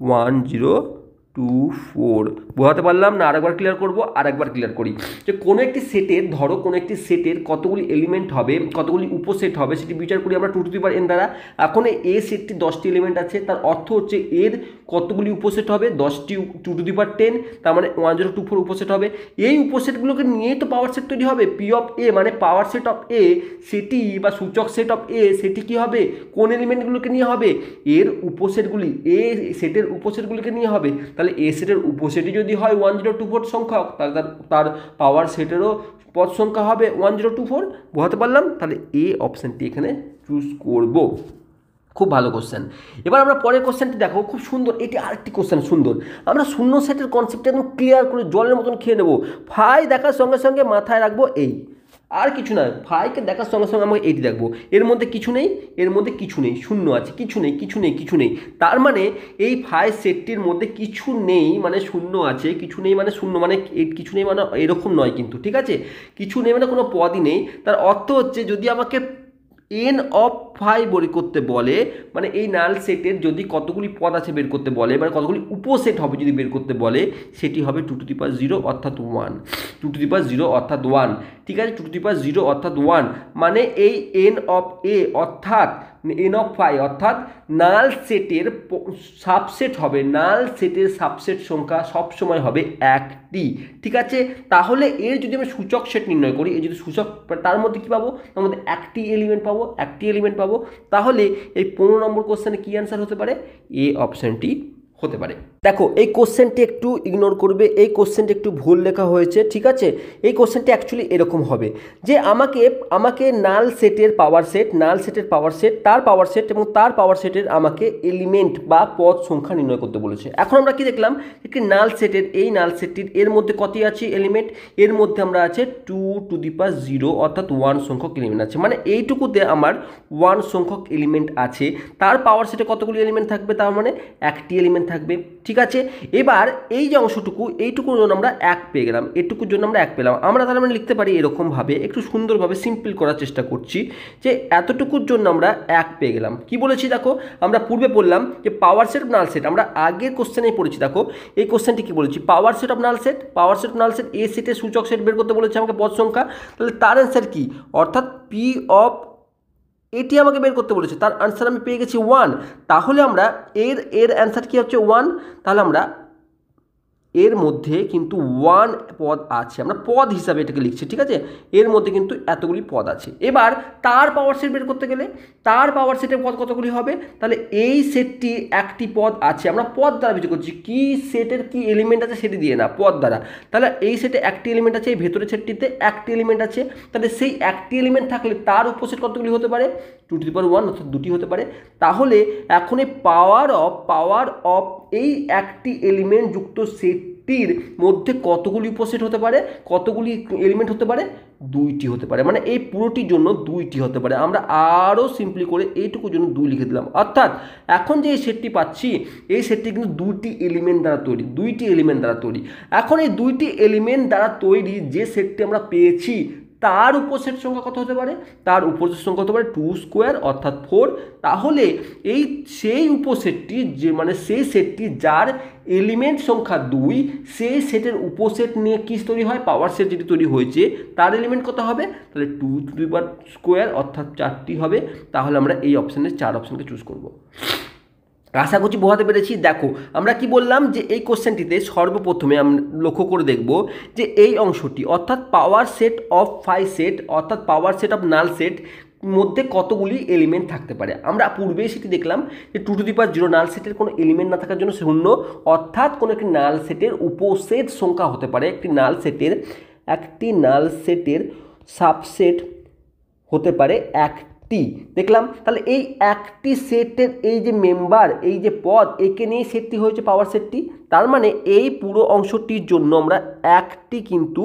1024। বোঝাতে পারলাম না? আরেকবার ক্লিয়ার করবো, আরেকবার ক্লিয়ার করি। যে কোনো একটি সেটের, ধরো কোনো একটি সেটের কতগুলি এলিমেন্ট হবে, কতগুলি উপসেট হবে, সেটি বিচার করি আমরা 2 টু দি পাওয়ার n দ্বারা। এখন এই সেটটি 10টি এলিমেন্ট আছে, তার অর্থ হচ্ছে এর কতগুলি উপসেট হবে, 10টি 2 টু দি পাওয়ার 10, তার মানে 1024 উপসেট হবে। এই উপসেটগুলোকে নিয়েই তো পাওয়ার সেট তৈরি হবে। পি অফ এ মানে পাওয়ার সেট অফ এ, সেটি বা সূচক সেট অফ এ, সেটি কি হবে, কোন এলিমেন্টগুলোকে নিয়ে হবে, এর উপসেটগুলি, এ সেটের উপসেটগুলিকে নিয়ে হবে। তাহলে এ সেটের উপসেটই যদি হয় 1024 সংখ্যক, তাহলে তার পাওয়ার সেটেরও পদ সংখ্যা হবে 1024। বোঝাতে পারলাম? তাহলে এ অপশানটি এখানে চুজ করব। খুব ভালো কোশ্চেন। এবার আমরা পরের কোশ্চেনটি দেখো, খুব সুন্দর, এটি আরেকটি কোশ্চেন সুন্দর। আমরা শূন্য সেটের কনসেপ্টটা একদম ক্লিয়ার করে জলের মতন খেয়ে নেবো। ফাই দেখার সঙ্গে সঙ্গে মাথায় রাখবো এই, আর কিছু না, ফাইকে দেখার সঙ্গে সঙ্গে আমাকে এইটি দেখবো, এর মধ্যে কিছু নেই, এর মধ্যে কিছু নেই, শূন্য আছে, কিছু নেই। তার মানে এই ফাই সেটটির মধ্যে কিছু নেই মানে শূন্য আছে, কিছু নেই মানে শূন্য, মানে কিছু নেই মানে এরকম নয় কিন্তু, ঠিক আছে? কিছু নেই মানে কোনো পদই নেই। তার অর্থ হচ্ছে যদি আমাকে এন অফ ফাই বের করতে বলে, মানে এই নাল সেটের যদি কতগুলি পদ আছে বের করতে বলে, মানে কতগুলি উপসেট হবে যদি বের করতে বলে, সেটি হবে 2 টু দি পাওয়ার 0 অর্থাৎ 1, 2 টু দি পাওয়ার 0 অর্থাৎ 1। ঠিক আছে, 2 টু দি পাওয়ার 0 অর্থাৎ 1, মানে এই এন অফ এ অর্থাৎ এন অফ ফাই অর্থাৎ নাল সেটের সাবসেট হবে, নাল সেটের সাবসেট সংখ্যা সবসময় হবে 1টি। ঠিক আছে, তাহলে এর যদি আমি সূচক সেট নির্ণয় করি, এই যদি সূচক, তার মধ্যে কী পাবো, তার মধ্যে একটি এলিমেন্ট পাবো। তাহলে এই 15 নম্বর কোশ্চেনে কী অ্যান্সার হতে পারে, এ অপশানটি হতে পারে। দেখো এই কোশ্চেনটি একটু ইগনোর করবে, এই কোশ্চেনটি একটু ভুল লেখা হয়েছে। ঠিক আছে, এই কোশ্চেনটি অ্যাকচুয়ালি এরকম হবে যে আমাকে নাল সেটের পাওয়ার সেট, তার পাওয়ার সেট এবং তার পাওয়ার সেটের আমাকে এলিমেন্ট বা পদ সংখ্যা নির্ণয় করতে বলেছে। এখন আমরা কি দেখলাম, একটি নাল সেটের, এই নাল সেটটির এর মধ্যে কতই আছে এলিমেন্ট, এর মধ্যে আমরা আছে 2 টু দি পাওয়ার 0 অর্থাৎ 1 সংখ্যক এলিমেন্ট আছে, মানে এইটুকুতে আমার 1 সংখ্যক এলিমেন্ট আছে। তার পাওয়ার সেটে কতগুলি এলিমেন্ট থাকবে, তার মানে একটি এলিমেন্ট থাকবে। ঠিক আছে, এবার এই যে অংশটুকু, এইটুকুর জন্য আমরা 1 পেয়ে গেলাম, এটুকুর জন্য আমরা 1 পেলাম। আমরা তার মানে লিখতে পারি এরকমভাবে, একটু সুন্দরভাবে সিম্পল করার চেষ্টা করছি, যে এতটুকুর জন্য আমরা 1 পেয়ে গেলাম। কি বলেছি দেখো, আমরা পূর্বে বললাম যে power set of null set, আমরা আগের কোশ্চেনেই পড়েছি। দেখো এই কোশ্চেনটি কি বলেছি, power set of null set, power set of null set, A সেটের সূচক সেট বের করতে বলেছে আমাকে পদ সংখ্যা। তাহলে তার অ্যান্সার কি, অর্থাৎ পি অফ এটি আমাকে বের করতে বলেছে, তার আনসার আমি পেয়ে গেছি 1। তাহলে আমরা এর অ্যান্সার কি হচ্ছে 1। তাহলে আমরা এর মধ্যে কিন্তু 1 পদ আছে, আমরা পদ হিসাবে এটাকে লিখছি। ঠিক আছে, এর মধ্যে কিন্তু এতগুলি পদ আছে। এবার তার পাওয়ার সেট বের করতে গেলে তার পাওয়ার সেটের পদ কতগুলি হবে, তাহলে এই সেটটি একটি পদ আছে, আমরা পদ দ্বারা বিচার করছি, কি সেটের কি এলিমেন্ট আছে সেটি দিয়ে না, পদ দ্বারা। তাহলে এই সেটে একটি এলিমেন্ট আছে, এই ভেতরের সেটটিতে একটি এলিমেন্ট আছে, তাহলে সেই একটি এলিমেন্ট থাকলে তার উপসেট কতগুলি হতে পারে, 2^1 অর্থাৎ 2টি হতে পারে। তাহলে এখন এই পাওয়ার অফ এই একটি এলিমেন্ট যুক্ত সেটটির মধ্যে কতগুলি উপসেট হতে পারে, কতগুলি এলিমেন্ট হতে পারে, 2টি হতে পারে। মানে এই পুরোটির জন্য 2টি হতে পারে। আমরা আরও সিম্পলি করে এইটুকুর জন্য 2 লিখে দিলাম। অর্থাৎ এখন যে এই সেটটি পাচ্ছি, এই সেটটি কিন্তু 2টি এলিমেন্ট দ্বারা তৈরি, 2টি এলিমেন্ট দ্বারা তৈরি। এখন এই 2টি এলিমেন্ট দ্বারা তৈরি যে সেটটি আমরা পেয়েছি, তার উপসেট সংখ্যা কত হতে পারে, তার উপসেট সংখ্যা হতে পারে 2² অর্থাৎ 4। তাহলে এই সেই উপসেটটি, যে মানে সেই সেটটি যার এলিমেন্ট সংখ্যা 2, সেই সেটের উপসেট নিয়ে কি তৈরি হয়, পাওয়ার সেট যেটি তৈরি হয়েছে তার এলিমেন্ট কত হবে, তাহলে 2² অর্থাৎ 4টি হবে। তাহলে আমরা এই অপশানে 4 অপশানকে চুজ করব। আশা করছি বোঝাতে পেরেছি। দেখো আমরা কি বললাম, যে এই কোশ্চেনটিতে সর্বপ্রথমে আমরা লক্ষ্য করে দেখব যে এই অংশটি, অর্থাৎ পাওয়ার সেট অফ 5 সেট, অর্থাৎ পাওয়ার সেট অফ নাল সেট মধ্যে কতগুলি এলিমেন্ট থাকতে পারে। আমরা পূর্বেই সেটি দেখলাম যে 2^0 নাল সেটের কোনো এলিমেন্ট না থাকার জন্য 0, অর্থাৎ কোনো একটি নাল সেটের উপসেট সংখ্যা হতে পারে, একটি নাল সেটের সাবসেট হতে পারে একটি। দেখলাম, তাহলে এই একটি সেটের এই যে মেম্বার, এই যে পদ, একে নিয়ে সেটটি হয়েছে পাওয়ার সেটটি। তার মানে এই পুরো অংশটির জন্য আমরা একটি কিন্তু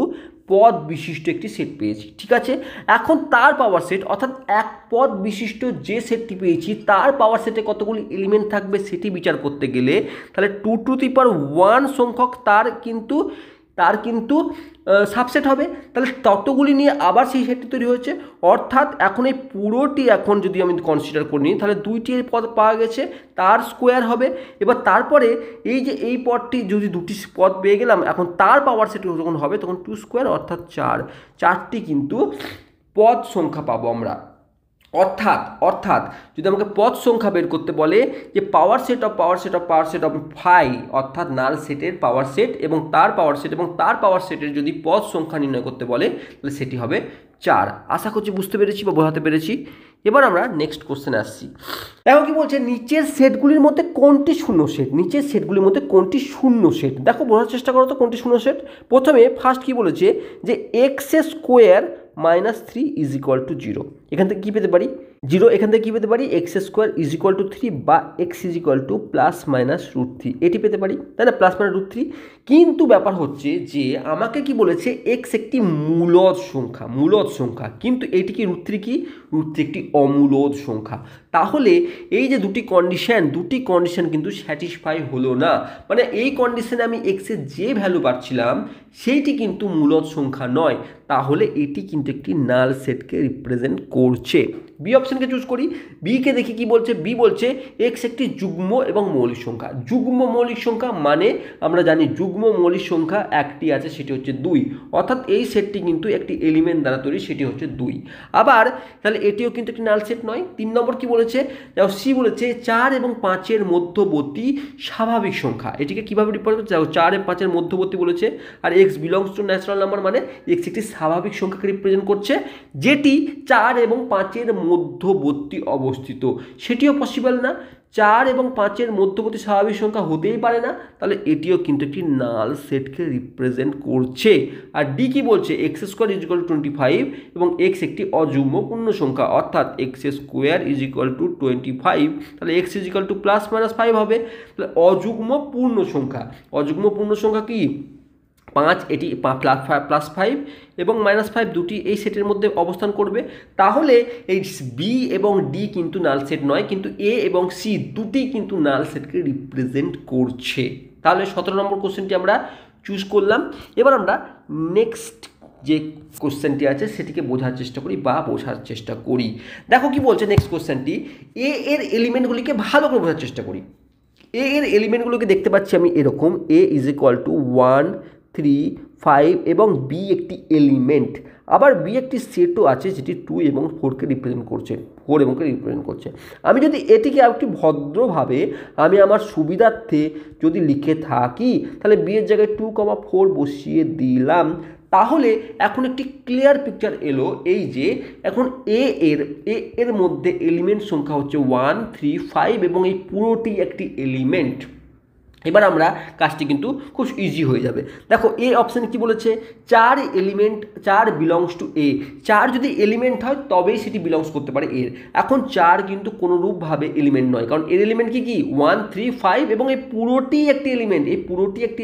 পদ বিশিষ্ট একটি সেট পেয়েছি। ঠিক আছে, এখন তার পাওয়ার সেট, অর্থাৎ এক পদ বিশিষ্ট যে সেটটি পেয়েছি তার পাওয়ার সেটে কতগুলি এলিমেন্ট থাকবে সেটি বিচার করতে গেলে, তাহলে 2^1 সংখ্যক তার কিন্তু সাবসেট হবে। তাহলে ততগুলি নিয়ে আবার সেই সেটটি তৈরি হয়েছে, অর্থাৎ এখন এই পুরোটি, এখন যদি আমি কনসিডার করি নিই, তাহলে 2টি পদ পাওয়া গেছে, তার স্কোয়ার হবে। এবার তারপরে এই যে এই পদটি, যদি 2টি পদ পেয়ে গেলাম, এখন তার পাওয়ার সেট যখন হবে তখন 2² অর্থাৎ 4টি কিন্তু পদ সংখ্যা পাবো আমরা। অর্থাৎ যদি আমাকে পদ সংখ্যা বের করতে বলে, যে পাওয়ার সেট অফ 5, অর্থাৎ নাল সেটের পাওয়ার সেট এবং তার পাওয়ার সেটের যদি পদ সংখ্যা নির্ণয় করতে বলে, তাহলে সেটি হবে 4। আশা করছি বুঝতে পেরেছি বা বোঝাতে পেরেছি। এবার আমরা নেক্সট কোশ্চেনে আসছি। দেখো কি বলছে, নিচের সেটগুলির মধ্যে কোনটি শূন্য সেট, দেখো বোঝার চেষ্টা করো তো কোনটি শূন্য সেট। প্রথমে ফার্স্ট কি বলেছে, যে x² - 3 = 0। এখান থেকে কী পেতে পারি, 0। এখান থেকে কী পেতে পারি, x² = 3 বা x ±√3 এটি পেতে পারি, তাই না, +√3। কিন্তু ব্যাপার হচ্ছে যে আমাকে কি বলেছে, x একটি মূলদ সংখ্যা, কিন্তু এটি কি √3 কি, √3 একটি অমূলদ সংখ্যা। তাহলে এই যে দুটি কন্ডিশন কিন্তু স্যাটিসফাই হলো না। মানে এই কন্ডিশনে আমি x এর যে ভ্যালু পাচ্ছিলাম সেইটি কিন্তু মূলদ সংখ্যা নয়। তাহলে এটি কিন্তু একটি নাল সেটকে রিপ্রেজেন্ট করছে। বি অপশনকে চুজ করি। বিকে দেখি কি বলছে। বি বলছে এক্স একটি যুগ্ম এবং মৌলিক সংখ্যা। যুগ্ম মৌলিক সংখ্যা মানে আমরা জানি যুগ্ম মৌলিক সংখ্যা একটি আছে, সেটি হচ্ছে 2। অর্থাৎ এই সেটটি কিন্তু একটি এলিমেন্ট দ্বারা তৈরি, সেটি হচ্ছে 2। আবার তাহলে এটিও কিন্তু একটি নাল সেট নয়। 3 নম্বর কি বলেছে, সি বলেছে 4 এবং 5-এর মধ্যবর্তী স্বাভাবিক সংখ্যা। এটিকে কীভাবে রিপ্রেজেন্ট করতে, 4 এবং 5-এর মধ্যবর্তী বলেছে, আর x belongs to natural number মানে এক্স একটি স্বাভাবিক সংখ্যাকে রিপ্রেজেন্ট করছে যেটি 4 এবং 5-এর মধ্যবর্তী অবস্থিত। সেটিও পসিবল না, 4 এবং 5-এর মধ্যবর্তী স্বাভাবিক সংখ্যা হতেই পারে না। তাহলে এটিও কিন্তু একটি নাল সেটকে রিপ্রেজেন্ট করছে। আর ডি কি বলছে, x² = 25 এবং x একটি অযুগ্ম পূর্ণ সংখ্যা, অর্থাৎ x² = 25। তাহলে x ± 5 হবে। তাহলে অযুগ্ম পূর্ণ সংখ্যা কি 5 এটি +5 এবং -5 দুটি এই সেটের মধ্যে অবস্থান করবে, তাহলে এই বি এবং ডি কিন্তু নাল সেট নয়, কিন্তু এ এবং সি দুটি কিন্তু নাল সেটকে রিপ্রেজেন্ট করছে। তাহলে 17 নম্বর কোশ্চেনটি আমরা চুজ করলাম। এবার আমরা নেক্সট যে কোশ্চেনটি আছে সেটিকে বোঝার চেষ্টা করি। দেখো কি বলছে নেক্সট কোশ্চেনটি, এ এর এলিমেন্টগুলিকে ভালো করে বোঝার চেষ্টা করি। এ এর এলিমেন্টগুলোকে দেখতে পাচ্ছি আমি এরকম, এ = 1 3 5 এবং বি একটি এলিমেন্ট, আবার বি একটি সেটও আছে যেটি 2 এবং 4কে রিপ্রেজেন্ট করছে। আমি যদি এটিকে একটু ভদ্রভাবে আমি আমার সুবিধার্থে যদি লিখে থাকি, তাহলে বি এর জায়গায় 2, 4 বসিয়ে দিলাম। তাহলে এখন একটি ক্লিয়ার পিকচার এলো, এই যে এখন এ এর মধ্যে এলিমেন্ট সংখ্যা হচ্ছে 1 3 5 এবং এই পুরোটি একটি এলিমেন্ট। এবার আমরা কাজটি কিন্তু খুব ইজি হয়ে যাবে। দেখো এ অপশানে কি বলেছে, 4 এলিমেন্ট, 4 বিলংস টু এ। 4 যদি এলিমেন্ট হয় তবেই সেটি বিলংস করতে পারে এর। এখন 4 কিন্তু কোনোরূপভাবে এলিমেন্ট নয়, কারণ এর এলিমেন্ট কি 1 3 5 এবং এই পুরোটি একটি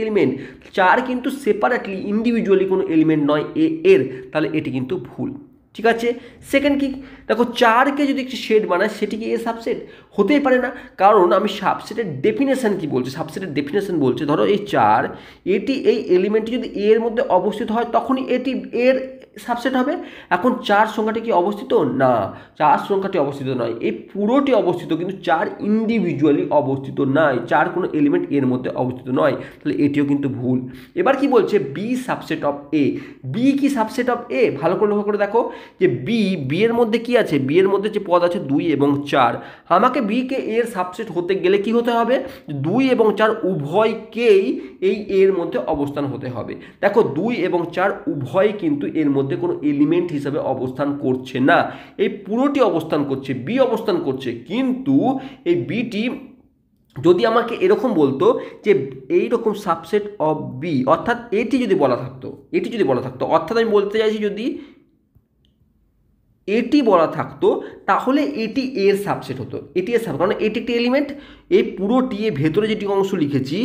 এলিমেন্ট। 4 কিন্তু সেপারেটলি ইন্ডিভিজুয়ালি কোনো এলিমেন্ট নয় এর, তাহলে এটি কিন্তু ভুল। ঠিক আছে, সেকেন্ড কি, দেখো 4কে যদি একটি সেট বানায় সেটি কি এ সাবসেট? হতেই পারে না, কারণ আমি সাবসেটের ডেফিনেশন কি বলছি, বলছে ধরো এই 4 এটি এই এলিমেন্টটি যদি এর মধ্যে অবস্থিত হয় তখনই এটি এর সাবসেট হবে। এখন 4 সংখ্যাটি কি অবস্থিত? না, 4 সংখ্যাটি অবস্থিত নয়, এই পুরোটি অবস্থিত, কিন্তু 4 ইন্ডিভিজুয়ালি অবস্থিত নয়, 4 কোনো এলিমেন্ট এর মধ্যে অবস্থিত নয়, তাহলে এটিও কিন্তু ভুল। এবার কি বলছে, B subset of A. B কি সাবসেট অফ এ? ভালো করে লক্ষ্য করে দেখো যে বি এর মধ্যে কি আছে, বি এর মধ্যে যে পদ আছে 2 এবং 4। আমাকে বি কে এর সাবসেট হতে গেলে কি হতে হবে, 2 এবং 4 উভয়কেই এই এর মধ্যে অবস্থান হতে হবে। দেখো 2 এবং 4 উভয় কিন্তু এর মধ্যে কোনো এলিমেন্ট হিসাবে অবস্থান করছে না, এই পুরোটি অবস্থান করছে, বি অবস্থান করছে, কিন্তু এই বিটি যদি আমাকে এরকম বলতো যে এইরকম সাবসেট অফ বি, অর্থাৎ এটি যদি বলা থাকতো, অর্থাৎ আমি বলতে চাইছি যদি এটি বলা থাকতো তাহলে এটি এর সাবসেট হতো, এটি এর সাবসেট, কারণ এটি একটি এলিমেন্ট, এই পুরোটি এর ভেতরে যেটি অংশ লিখেছি,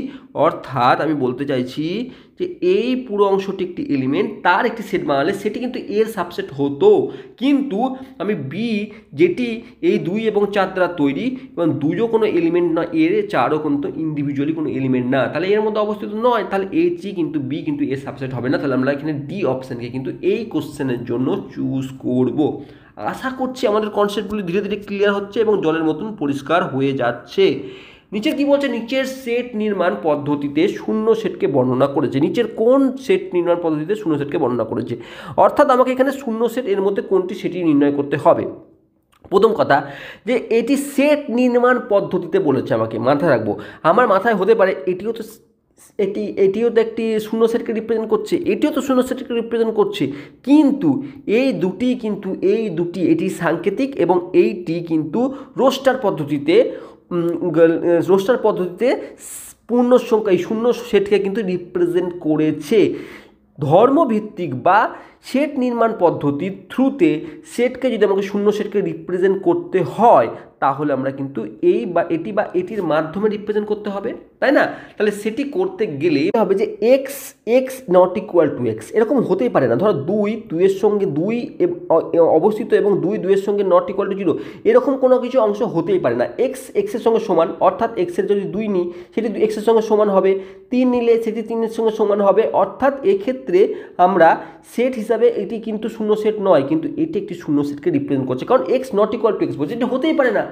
অর্থাৎ আমি বলতে চাইছি যে এই পুরো অংশটি একটি এলিমেন্ট, তার একটি সেট বানালে সেটি কিন্তু এর সাবসেট হতো। কিন্তু আমি বি যেটি এই 2 এবং 4 দ্বারা তৈরি এবং 2ও কোনো এলিমেন্ট না, এর 4ও কিন্তু ইন্ডিভিজুয়ালি কোনো এলিমেন্ট না, তাহলে এর মধ্যে অবস্থিত নয়, তাহলে এটি কিন্তু বি কিন্তু এর সাবসেট হবে না। তাহলে আমরা এখানে ডি অপশানকে কিন্তু এই কোশ্চেনের জন্য চুজ করব। আশা করছি আমাদের কনসেপ্টগুলি ধীরে ধীরে ক্লিয়ার হচ্ছে এবং জলের মতন পরিষ্কার হয়ে যাচ্ছে। নিচের কি বলছে, নিচের সেট নির্মাণ পদ্ধতিতে শূন্য সেটকে বর্ণনা করেছে। নিচের কোন সেট নির্মাণ পদ্ধতিতে শূন্য সেটকে বর্ণনা করেছে, অর্থাৎ আমাকে এখানে শূন্য সেট এর মধ্যে কোনটি সেটি নির্ণয় করতে হবে। প্রথম কথা যে এটি সেট নির্মাণ পদ্ধতিতে বলেছে, আমাকে মাথায় রাখবো, আমার মাথায় হতে পারে এটিও তো একটি শূন্য সেটকে রিপ্রেজেন্ট করছে, এটিও তো শূন্য সেটকে রিপ্রেজেন্ট করছে, কিন্তু এই দুটি এটি সাংকেতিক এবং এইটি কিন্তু রোস্টার পদ্ধতিতে পূর্ণ সংখ্যা এই শূন্য সেটকে কিন্তু রিপ্রেজেন্ট করেছে। ধর্মভিত্তিক বা সেট নির্মাণ পদ্ধতির থ্রুতে সেটকে যদি আমাকে শূন্য সেটকে রিপ্রেজেন্ট করতে হয়, তাহলে আমরা কিন্তু এই বা এটি বা এটির মাধ্যমে রিপ্রেজেন্ট করতে হবে, তাই না? তাহলে সেটি করতে গেলে হবে যে x not equal to x, এরকম হতেই পারে না। ধরো 2 এর সঙ্গে 2 অবস্থিত এবং 2 এর সঙ্গে নট ইকুয়াল টু 0, এরকম কোনো কিছু অংশ হতেই পারে না। এক্সের সঙ্গে সমান, অর্থাৎ এক্সের যদি 2 নিই সেটি এক্সের সঙ্গে সমান হবে, 3 নিলে সেটি 3 এর সঙ্গে সমান হবে, অর্থাৎ এক্ষেত্রে আমরা সেট হিসাবে এটি কিন্তু শূন্য সেট নয়, কিন্তু এটি একটি শূন্য সেটকে রিপ্রেজেন্ট করছে, কারণ x not equal to x বলছে, এটা হতেই পারে না,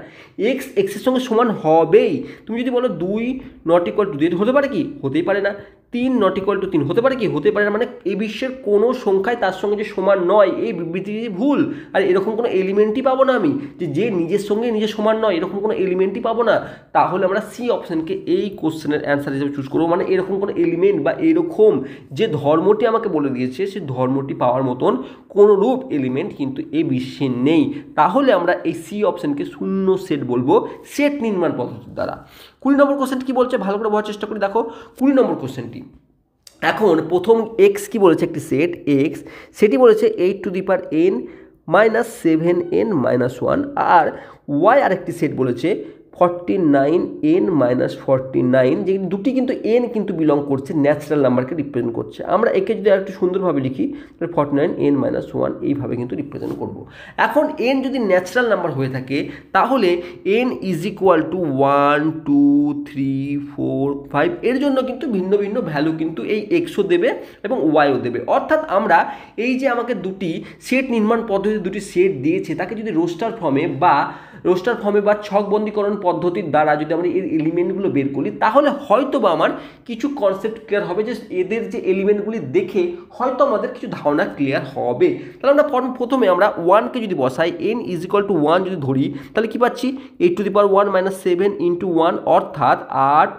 এক্সের সঙ্গে সমান হবেই। তুমি যদি বলো 2 নট ইকুয়াল টু 2, হতে পারে কি? হতেই পারে না। 3 নট ইকুয়াল টু 3, হতে পারে কি? হতে পারে না। মানে এই বিশ্বের কোনো সংখ্যায় তার সঙ্গে যে সমান নয়, এই বিবৃতি ভুল। আর এরকম কোনো এলিমেন্টই পাবো না আমি, যে নিজের সঙ্গে নিজের সমান নয়, এরকম কোনো এলিমেন্টই পাবো না। তাহলে আমরা সি অপশানকে এই কোশ্চেনের অ্যান্সার হিসেবে চুজ করবো। মানে এরকম কোনো এলিমেন্ট বা এরকম যে ধর্মটি আমাকে বলে দিয়েছে, সেই ধর্মটি পাওয়ার মতন কোনো রূপ এলিমেন্ট কিন্তু এই বিশ্বে নেই। তাহলে আমরা এই সি অপশানকে শূন্য সেট বলবো সেট নির্মাণ পদ্ধতির দ্বারা। 20 নম্বর কোশ্চেন কি বলছে, ভালো করে বোঝার চেষ্টা করি। দেখো 20 নম্বর কোশ্চেনটি, এখন প্রথম এক্স কি বলেছে, একটি সেট এক্স, সেটি বলেছে 8n - 7n - 1, আর ওয়াই আরেকটি সেট বলেছে 49n-49 যে দুটি কিন্তু n কিন্তু বিলং করছে ন্যাচারাল নাম্বারকে রিপ্রেজেন্ট করছে। আমরা একে যদি আরেকটু সুন্দরভাবে লিখি তাহলে 49n-1 এইভাবে কিন্তু রিপ্রেজেন্ট করব। এখন n যদি ন্যাচারাল নাম্বার হয়ে থাকে তাহলে n ইজ ইকুয়াল টু 1 2 3 4 5 এর জন্য কিন্তু ভিন্ন ভিন্ন ভ্যালু কিন্তু এই এক্সও দেবে এবং ওয়াইও দেবে। অর্থাৎ আমরা এই যে আমাকে দুটি সেট নির্মাণ পদ্ধতি দুটি সেট দিয়েছে তাকে যদি রোস্টার ফর্মে বা ছকবন্দীকরণ পদ্ধতির দ্বারা যদি আমরা এর এলিমেন্টগুলো বের করি তাহলে হয়তো বা আমার কিছু কনসেপ্ট ক্লিয়ার হবে, যে এদের যে এলিমেন্টগুলি দেখে হয়তো আমাদের কিছু ধারণা ক্লিয়ার হবে। তাহলে আমরা প্রথমে আমরা 1কে যদি বসাই n ইজ ইকুয়াল টু 1 যদি ধরি তাহলে কি পাচ্ছি 8⁻1 - 7 × 1 অর্থাৎ 8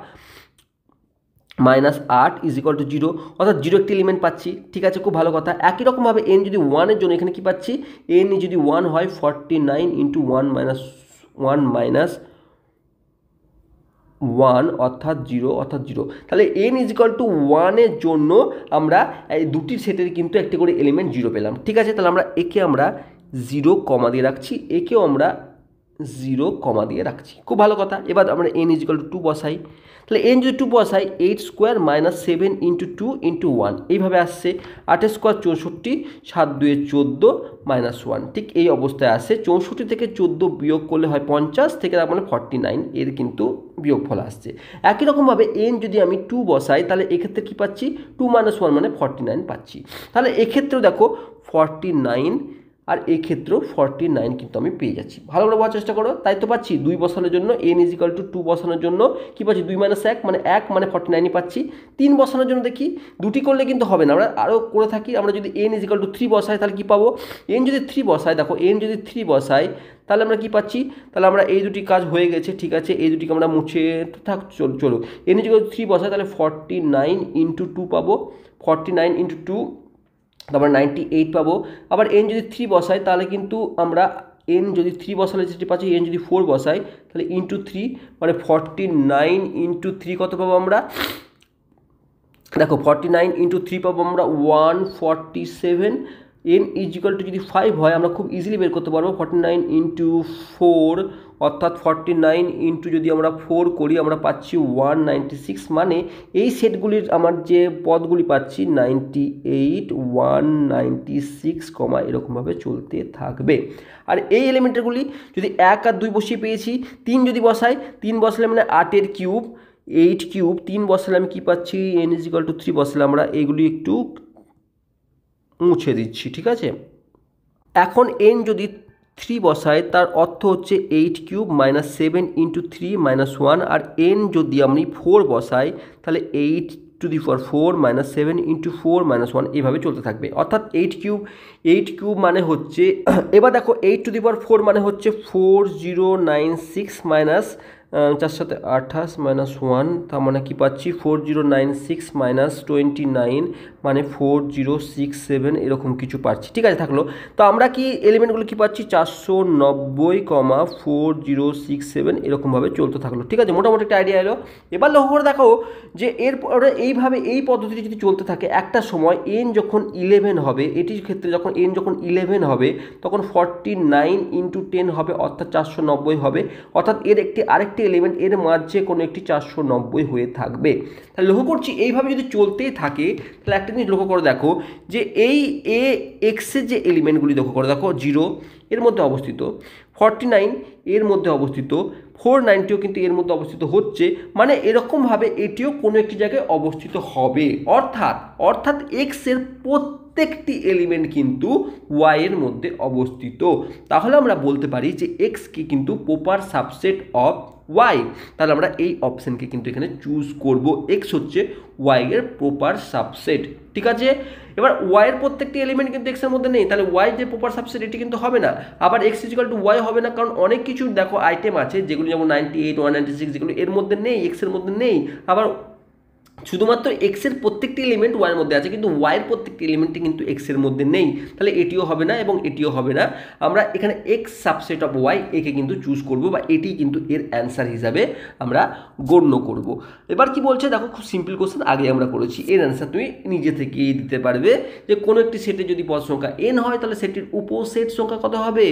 ইজ ইকুয়াল টু 0 অর্থাৎ 0 একটি এলিমেন্ট পাচ্ছি। ঠিক আছে, খুব ভালো কথা। একই রকমভাবে n যদি 1 এর জন্য এখানে কি পাচ্ছি n যদি 1 হয় 49 × 1 অর্থাৎ 0 তাহলে n ইজ ইকুয়াল টু 1 এর জন্য আমরা এই দুটি সেটের কিন্তু একটি করে এলিমেন্ট 0 পেলাম। ঠিক আছে, তাহলে আমরা একে আমরা 0 কমা দিয়ে রাখছি, একেও আমরা 0 কমা দিয়ে রাখছি, খুব ভালো কথা। এবার আমরা n ইজ ইকুয়াল টু 2 বসাই, তাহলে n যদি 2 বসাই 8² - 7 × 2 × 1 এইভাবে আসছে। 8² 64, 7 2 14 -1 ঠিক এই অবস্থায় আসে। 64 থেকে 14 বিয়োগ করলে হয় 50 থেকে তার মানে 49 এর কিন্তু বিয়োগফল আসছে। একই রকমভাবে n যদি আমি 2 বসাই তাহলে এক্ষেত্রে কী পাচ্ছি 2 - 1 মানে 49 পাচ্ছি। তাহলে এক্ষেত্রেও দেখো 49 আর এক্ষেত্রেও 49 কিন্তু আমি পেয়ে যাচ্ছি। ভালো করে বোঝার চেষ্টা করো। তাই তো পাচ্ছি 2 বসানোর জন্য n ইজ ইকুয়াল টু 2 বসানোর জন্য কী পাচ্ছি 2 - 1 মানে 1 মানে 49ই পাচ্ছি। 3 বসানোর জন্য দেখি দুটি করলে কিন্তু হবে না, আমরা আরও করে থাকি। আমরা যদি n ইজ ইকুয়াল টু 3 বসাই তাহলে কী পাবো, n যদি 3 বসাই, দেখো n যদি 3 বসাই তাহলে আমরা কী পাচ্ছি, তাহলে আমরা এই দুটি কাজ হয়ে গেছে। ঠিক আছে, এই দুটিকে আমরা মুছে থাক চলো n ইজ ইকুয়াল টু 3 বসাই তাহলে 49 × 2 পাবো, 49 × 2 তারপর 98 পাবো। আবার n যদি 3 বসাই তাহলে কিন্তু আমরা n যদি 3 বসালে যেটি পাচ্ছি, n যদি 4 বসাই তাহলে × 3 মানে 49 × 3 কত পাবো আমরা, দেখো 49 × 3 পাবো আমরা 147। n ইজ ইকুয়াল টু যদি 5 হয় আমরা খুব ইজিলি বের করতে পারবো 49 × 4 অর্থাৎ 49 যদি আমরা 4 করি আমরা পাচ্ছি 196। মানে এই সেটগুলির আমার যে পদগুলি পাচ্ছি 98 196 এরকমভাবে চলতে থাকবে। আর এই এলিমেন্টগুলি যদি 1 আর 2 বসিয়ে পেয়েছি, 3 যদি বসাই 3 বসালে মানে 8 কিউব 3 বসালে আমি কী পাচ্ছি n ইজ ইকুয়াল টু 3 বসালে আমরা এইগুলি একটু মুছে দিচ্ছি। ঠিক আছে, এখন n যদি 3 বসায় তার অর্থ হচ্ছে 8³ - 7 × 3 - 1। আর n যদি আমি 4 বসাই তাহলে 8⁴ - 7 × 4 - 1 এইভাবে চলতে থাকবে। অর্থাৎ 8³ মানে হচ্ছে, এবার দেখো 8⁴ মানে হচ্ছে 4096 4 সাথে 28 -1 তার মানে কি পাচ্ছি 4096 - 29 মানে 4067 এরকম কিছু পাচ্ছি। ঠিক আছে, থাকলো। তো আমরা কি এলিমেন্টগুলো কি পাচ্ছি 490, 4067 এরকমভাবে চলতে থাকলো। ঠিক আছে, মোটামুটি একটা আইডিয়া এলো। এবার লক্ষ্য করে দেখো যে এরপরে এইভাবে এই পদ্ধতিটি যদি চলতে থাকে একটা সময় n যখন 11 হবে, এটির ক্ষেত্রে যখন n যখন 11 হবে তখন 49 × 10 হবে অর্থাৎ 490 হবে। অর্থাৎ এর আরেকটি এলিমেন্ট এর মাঝে কোনো একটি 490 হয়ে থাকবে। তাহলে লক্ষ্য করছি এইভাবে যদি চলতেই থাকে তাহলে একটা জিনিস লক্ষ্য করে দেখো যে এই x এর যে এলিমেন্টগুলি লক্ষ্য করে দেখো 0 এর মধ্যে অবস্থিত, 49 এর মধ্যে অবস্থিত, 490ও কিন্তু এর মধ্যে অবস্থিত হচ্ছে। মানে এরকমভাবে এটিও কোনো একটি জায়গায় অবস্থিত হবে। অর্থাৎ x এর প্রত্যেকটি এলিমেন্ট কিন্তু y এর মধ্যে অবস্থিত। তাহলে আমরা বলতে পারি যে x কি কিন্তু প্রপার সাবসেট অফ y। তাহলে আমরা এই অপশনকে কিন্তু এখানে চুজ করব, x হচ্ছে y এর প্রপার সাবসেট। ঠিক আছে, এবার y এর প্রত্যেকটি এলিমেন্ট কিন্তু x এর মধ্যে নেই, তাহলে y যে প্রপার সাবসেট এটি কিন্তু হবে না। আবার x = y হবে না, কারণ অনেক কিছু দেখো আইটেম আছে যেগুলো যেমন 98 196 যেগুলো এর মধ্যে নেই, x এর মধ্যে নেই। আবার শুধুমাত্র x এর প্রত্যেকটি এলিমেন্ট y এর মধ্যে আছে, কিন্তু y এর প্রত্যেকটি এলিমেন্টই কিন্তু x এর মধ্যে নেই। তাহলে এটিও হবে না এবং এটিও হবে না। আমরা এখানে x সাবসেট অফ y একে কিন্তু চুজ করব বা এটি কিন্তু এর অ্যান্সার হিসাবে আমরা গণ্য করব। এবার কি বলছে দেখো, খুব সিম্পল কোশ্চেন, আগে আমরা করেছি। এর অ্যান্সার তুমি নিজে থেকেই দিতে পারবে যে কোনো একটি সেটে যদি পদ সংখ্যা n হয় তাহলে সেটির উপসেট সংখ্যা কত হবে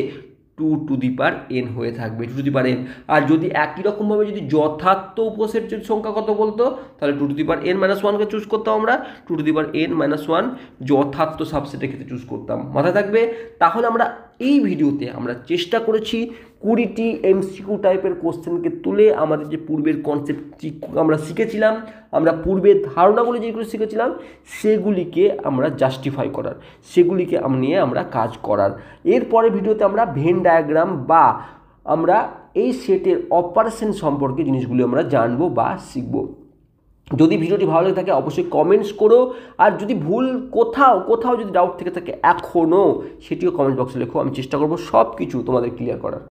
2n হয়ে থাকবে 2n। আর যদি একই রকমভাবে যদি যথার্থ উপসেট যদি সংখ্যা কত বলতো, তাহলে 2n-1কে চুজ করতাম আমরা, 2n-1 যথার্থ সাবসেটের ক্ষেত্রে চুজ করতাম। মাথায় থাকবে। তাহলে আমরা এই ভিডিওতে আমরা চেষ্টা করেছি 20টি MCQ টাইপের কোশ্চেনকে তুলে আমাদের যে পূর্বের কনসেপ্টটি আমরা শিখেছিলাম, আমরা পূর্বের ধারণাগুলি যেগুলো শিখেছিলাম সেগুলিকে আমরা জাস্টিফাই করার, সেগুলিকে নিয়ে আমরা কাজ করার। এরপরে ভিডিওতে আমরা ভেন ডায়াগ্রাম বা আমরা এই সেটের অপারেশন সম্পর্কে জিনিসগুলি আমরা জানবো বা শিখবো। যদি ভিডিওটি ভালো লাগে থাকে অবশ্যই কমেন্টস করো, আর যদি ভুল কোথাও যদি ডাউট থেকে থাকে এখনও সেটিও কমেন্ট বক্সে লেখো, আমি চেষ্টা করবো সব কিছু তোমাদের ক্লিয়ার করার।